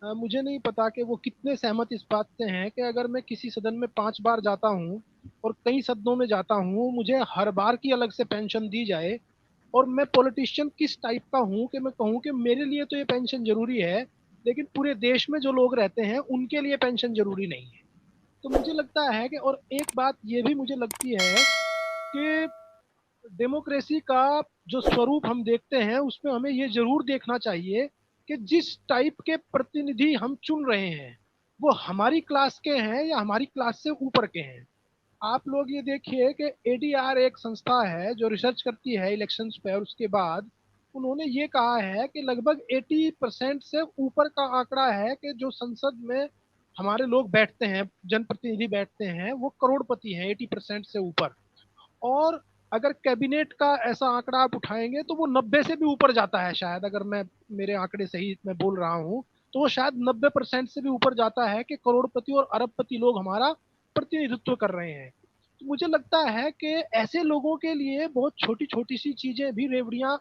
मुझे नहीं पता कि वो कितने सहमत इस बात से हैं कि अगर मैं किसी सदन में 5 बार जाता हूँ और कई सदनों में जाता हूँ, मुझे हर बार की अलग से पेंशन दी जाए, और मैं पॉलिटिशियन किस टाइप का हूँ कि मैं कहूँ कि मेरे लिए तो ये पेंशन जरूरी है, लेकिन पूरे देश में जो लोग रहते हैं उनके लिए पेंशन जरूरी नहीं है। तो मुझे लगता है कि, और एक बात ये भी मुझे लगती है कि डेमोक्रेसी का जो स्वरूप हम देखते हैं उसमें हमें ये जरूर देखना चाहिए कि जिस टाइप के प्रतिनिधि हम चुन रहे हैं वो हमारी क्लास के हैं या हमारी क्लास से ऊपर के हैं। आप लोग ये देखिए कि एडीआर एक संस्था है जो रिसर्च करती है इलेक्शंस पे, और उसके बाद उन्होंने ये कहा है कि लगभग 80% से ऊपर का आंकड़ा है कि जो संसद में हमारे लोग बैठते हैं, जनप्रतिनिधि बैठते हैं, वो करोड़पति हैं 80% से ऊपर। और अगर कैबिनेट का ऐसा आंकड़ा आप उठाएंगे तो वो 90 से भी ऊपर जाता है शायद, अगर मैं मेरे आंकड़े सही मैं बोल रहा हूँ तो वो शायद 90% से भी ऊपर जाता है कि करोड़पति और अरबपति लोग हमारा प्रतिनिधित्व कर रहे हैं। तो मुझे लगता है कि ऐसे लोगों के लिए बहुत छोटी छोटी सी चीजें भी रेवड़ियां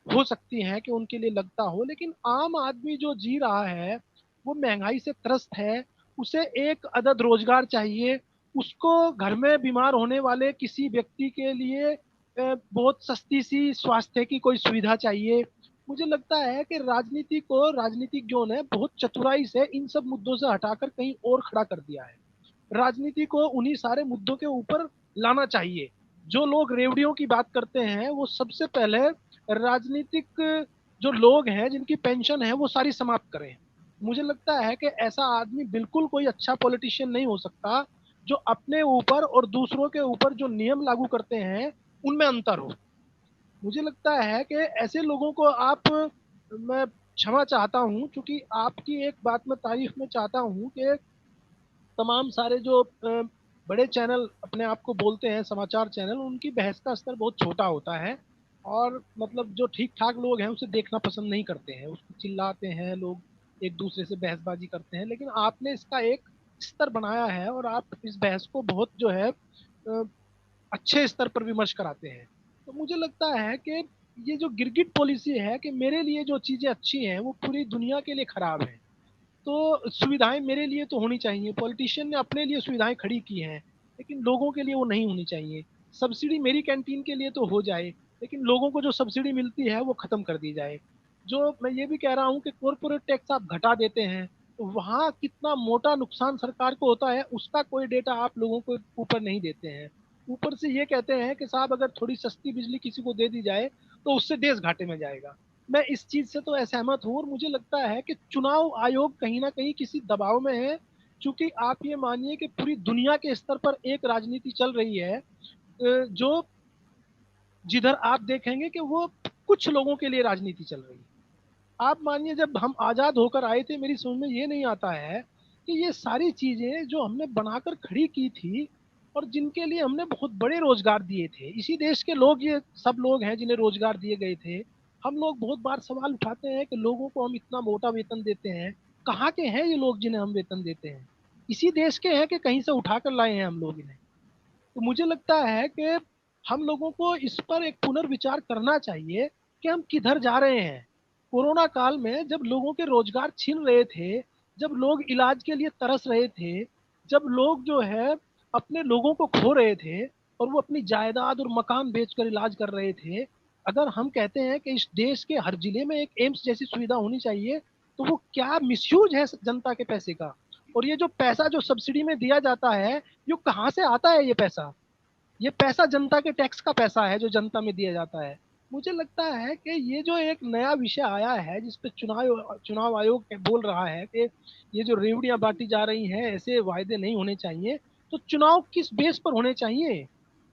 हो सकती हैं कि उनके लिए लगता हो, लेकिन आम आदमी जो जी रहा है वो महंगाई से त्रस्त है, उसे एक अदद रोजगार चाहिए, उसको घर में बीमार होने वाले किसी व्यक्ति के लिए बहुत सस्ती सी स्वास्थ्य की कोई सुविधा चाहिए। मुझे लगता है कि राजनीति को राजनीतिज्ञों ने बहुत चतुराई से इन सब मुद्दों से हटाकर कहीं और खड़ा कर दिया है। राजनीति को उन्हीं सारे मुद्दों के ऊपर लाना चाहिए। जो लोग रेवड़ियों की बात करते हैं वो सबसे पहले राजनीतिक जो लोग हैं जिनकी पेंशन है वो सारी समाप्त करें। मुझे लगता है कि ऐसा आदमी बिल्कुल कोई अच्छा पॉलिटिशियन नहीं हो सकता जो अपने ऊपर और दूसरों के ऊपर जो नियम लागू करते हैं उनमें अंतर हो। मुझे लगता है कि ऐसे लोगों को आप, मैं क्षमा चाहता हूं क्योंकि आपकी एक बात मैं तारीफ में चाहता हूं कि तमाम सारे जो बड़े चैनल अपने आप को बोलते हैं समाचार चैनल, उनकी बहस का स्तर बहुत छोटा होता है, और मतलब जो ठीक ठाक लोग हैं उसे देखना पसंद नहीं करते हैं, उसको चिल्लाते हैं लोग, एक दूसरे से बहसबाजी करते हैं। लेकिन आपने इसका एक स्तर बनाया है और आप इस बहस को बहुत जो है अच्छे स्तर पर विमर्श कराते हैं। तो मुझे लगता है कि ये जो गिरगिट पॉलिसी है कि मेरे लिए जो चीजें अच्छी हैं वो पूरी दुनिया के लिए खराब है, तो सुविधाएं मेरे लिए तो होनी चाहिए। पॉलिटिशियन ने अपने लिए सुविधाएं खड़ी की हैं लेकिन लोगों के लिए वो नहीं होनी चाहिए। सब्सिडी मेरी कैंटीन के लिए तो हो जाए, लेकिन लोगों को जो सब्सिडी मिलती है वो खत्म कर दी जाए। जो मैं ये भी कह रहा हूँ कि कॉरपोरेट टैक्स आप घटा देते हैं तो वहाँ कितना मोटा नुकसान सरकार को होता है उसका कोई डेटा आप लोगों को ऊपर नहीं देते हैं। ऊपर से ये कहते हैं कि साहब अगर थोड़ी सस्ती बिजली किसी को दे दी जाए तो उससे देश घाटे में जाएगा। मैं इस चीज से तो असहमत हूँ और मुझे लगता है कि चुनाव आयोग कहीं ना कहीं किसी दबाव में है, क्योंकि आप ये मानिए कि पूरी दुनिया के स्तर पर एक राजनीति चल रही है जो जिधर आप देखेंगे कि वो कुछ लोगों के लिए राजनीति चल रही है। आप मानिए जब हम आजाद होकर आए थे मेरी समझ में ये नहीं आता है कि ये सारी चीजें जो हमने बनाकर खड़ी की थी और जिनके लिए हमने बहुत बड़े रोजगार दिए थे, इसी देश के लोग ये सब लोग हैं जिन्हें रोजगार दिए गए थे। हम लोग बहुत बार सवाल उठाते हैं कि लोगों को हम इतना मोटा वेतन देते हैं, कहाँ के हैं ये लोग जिन्हें हम वेतन देते हैं? इसी देश के हैं कि कहीं से उठा कर लाए हैं हम लोग इन्हें। तो मुझे लगता है कि हम लोगों को इस पर एक पुनर्विचार करना चाहिए कि हम किधर जा रहे हैं। कोरोना काल में जब लोगों के रोजगार छिन रहे थे, जब लोग इलाज के लिए तरस रहे थे, जब लोग जो है अपने लोगों को खो रहे थे और वो अपनी जायदाद और मकान बेचकर इलाज कर रहे थे, अगर हम कहते हैं कि इस देश के हर जिले में एक एम्स जैसी सुविधा होनी चाहिए, तो वो क्या मिसयूज है जनता के पैसे का। और ये जो पैसा जो सब्सिडी में दिया जाता है, ये कहाँ से आता है ये पैसा? ये पैसा जनता के टैक्स का पैसा है जो जनता में दिया जाता है। मुझे लगता है कि ये जो एक नया विषय आया है जिस पे चुनाव आयोग बोल रहा है कि ये जो रेवड़ियां बांटी जा रही हैं, ऐसे वायदे नहीं होने चाहिए, तो चुनाव किस बेस पर होने चाहिए?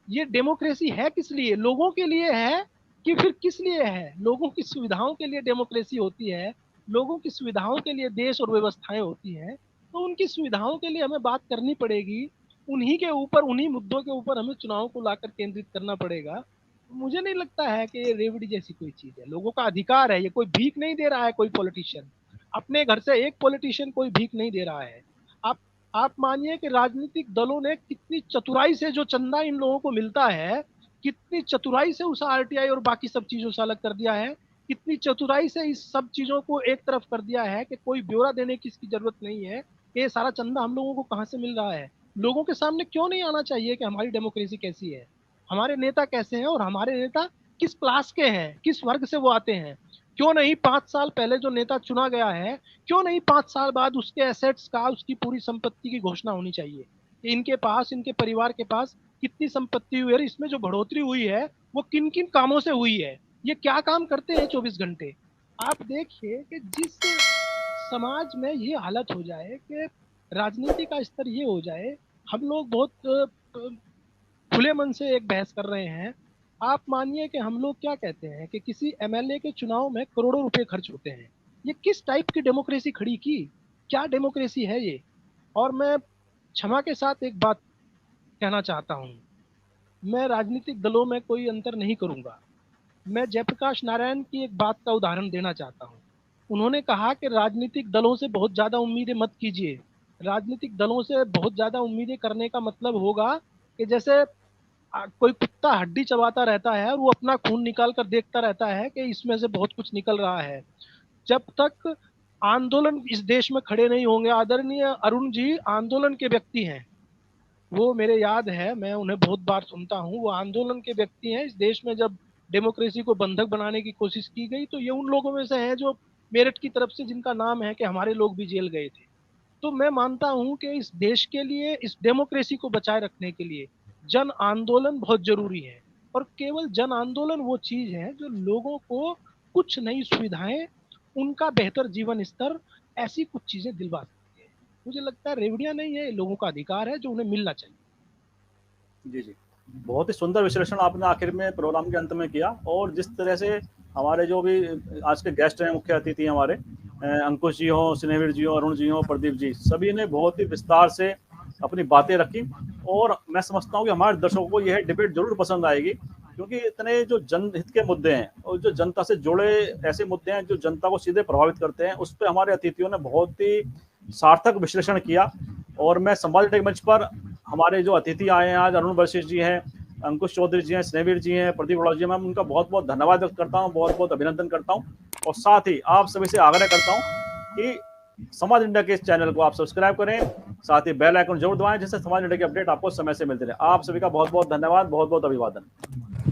ये डेमोक्रेसी है किस लिए? लोगों के लिए है कि फिर किस लिए है? लोगों की सुविधाओं के लिए डेमोक्रेसी होती है, लोगों की सुविधाओं के लिए देश और व्यवस्थाएं होती हैं, तो उनकी सुविधाओं के लिए हमें बात करनी पड़ेगी। उन्हीं के ऊपर, उन्हीं मुद्दों के ऊपर हमें चुनाव को लाकर केंद्रित करना पड़ेगा। मुझे नहीं लगता है कि ये रेवड़ी जैसी कोई चीज है। लोगों का अधिकार है, ये कोई भीख नहीं दे रहा है। कोई पॉलिटिशियन अपने घर से एक पॉलिटिशियन कोई भीख नहीं दे रहा है। आप आप मानिए कि राजनीतिक दलों ने कितनी चतुराई से जो चंदा इन लोगों को मिलता है, कितनी चतुराई से उस आरटीआई और बाकी सब चीजों से अलग कर दिया है, कितनी चतुराई से इस सब चीजों को एक तरफ कर दिया है कि कोई ब्यौरा देने की इसकी जरूरत नहीं है कि ये सारा चंदा हम लोगों को कहाँ से मिल रहा है। लोगों के सामने क्यों नहीं आना चाहिए कि हमारी डेमोक्रेसी कैसी है, हमारे नेता कैसे हैं और हमारे नेता किस क्लास के हैं, किस वर्ग से वो आते हैं। क्यों नहीं 5 साल पहले जो नेता चुना गया है, क्यों नहीं 5 साल बाद उसके एसेट्स का, उसकी पूरी संपत्ति की घोषणा होनी चाहिए कि इनके पास, इनके परिवार के पास कितनी संपत्ति हुई है, इसमें जो बढ़ोतरी हुई है वो किन किन कामों से हुई है, ये क्या काम करते हैं 24 घंटे। आप देखिए कि जिस समाज में ये हालत हो जाए कि राजनीति का स्तर ये हो जाए, हम लोग बहुत खुले मन से एक बहस कर रहे हैं। आप मानिए कि हम लोग क्या कहते हैं कि किसी एमएलए के चुनाव में करोड़ों रुपए खर्च होते हैं। ये किस टाइप की डेमोक्रेसी खड़ी की? क्या डेमोक्रेसी है ये? और मैं क्षमा के साथ एक बात कहना चाहता हूँ, मैं राजनीतिक दलों में कोई अंतर नहीं करूंगा। मैं जयप्रकाश नारायण की एक बात का उदाहरण देना चाहता हूँ। उन्होंने कहा कि राजनीतिक दलों से बहुत ज्यादा उम्मीदें मत कीजिए। राजनीतिक दलों से बहुत ज्यादा उम्मीदें करने का मतलब होगा कि जैसे कोई कुत्ता हड्डी चबाता रहता है और वो अपना खून निकाल कर देखता रहता है कि इसमें से बहुत कुछ निकल रहा है। जब तक आंदोलन इस देश में खड़े नहीं होंगे, आदरणीय अरुण जी आंदोलन के व्यक्ति हैं, वो मेरे याद है, मैं उन्हें बहुत बार सुनता हूँ, वो आंदोलन के व्यक्ति हैं। इस देश में जब डेमोक्रेसी को बंधक बनाने की कोशिश की गई तो ये उन लोगों में से हैं जो मेरठ की तरफ से, जिनका नाम है कि हमारे लोग भी जेल गए थे। तो मैं मानता हूं कि इस देश के लिए, इस डेमोक्रेसी को बचाए रखने के लिए जन आंदोलन बहुत जरूरी है। और केवल जन आंदोलन वो चीज है जो लोगों को कुछ नई सुविधाएं, उनका बेहतर जीवन स्तर, ऐसी कुछ चीजें दिलवा सकती है। मुझे लगता है रेवड़ियां नहीं है, लोगों का अधिकार है जो उन्हें मिलना चाहिए। जी जी, बहुत ही सुंदर विश्लेषण आपने आखिर में प्रोग्राम के अंत में किया। और जिस तरह से हमारे जो भी आज के गेस्ट हैं, मुख्य अतिथि हमारे अंकुश जी हो, स्नेहवीर जी हो, अरुण जी हो, प्रदीप जी, सभी ने बहुत ही विस्तार से अपनी बातें रखी। और मैं समझता हूँ कि हमारे दर्शकों को यह डिबेट जरूर पसंद आएगी, क्योंकि इतने जो जनहित के मुद्दे हैं और जो जनता से जुड़े ऐसे मुद्दे हैं जो जनता को सीधे प्रभावित करते हैं, उस पर हमारे अतिथियों ने बहुत ही सार्थक विश्लेषण किया। और मैं संवाद टेक मंच पर हमारे जो अतिथि आए हैं आज, अरुण वशिष्ठ जी हैं, अंकुश चौधरी जी हैं, स्नेहवीर जी हैं, प्रदीप जी हैं, मैं उनका बहुत बहुत धन्यवाद व्यक्त करता हूँ, बहुत बहुत अभिनंदन करता हूँ। और साथ ही आप सभी से आग्रह करता हूँ कि समाज इंडिया के इस चैनल को आप सब्सक्राइब करें, साथ ही बेल आइकन जरूर दबाएं, जिससे समाज इंडिया की अपडेट आपको समय से मिलती रहे। आप सभी का बहुत बहुत धन्यवाद, बहुत बहुत अभिवादन।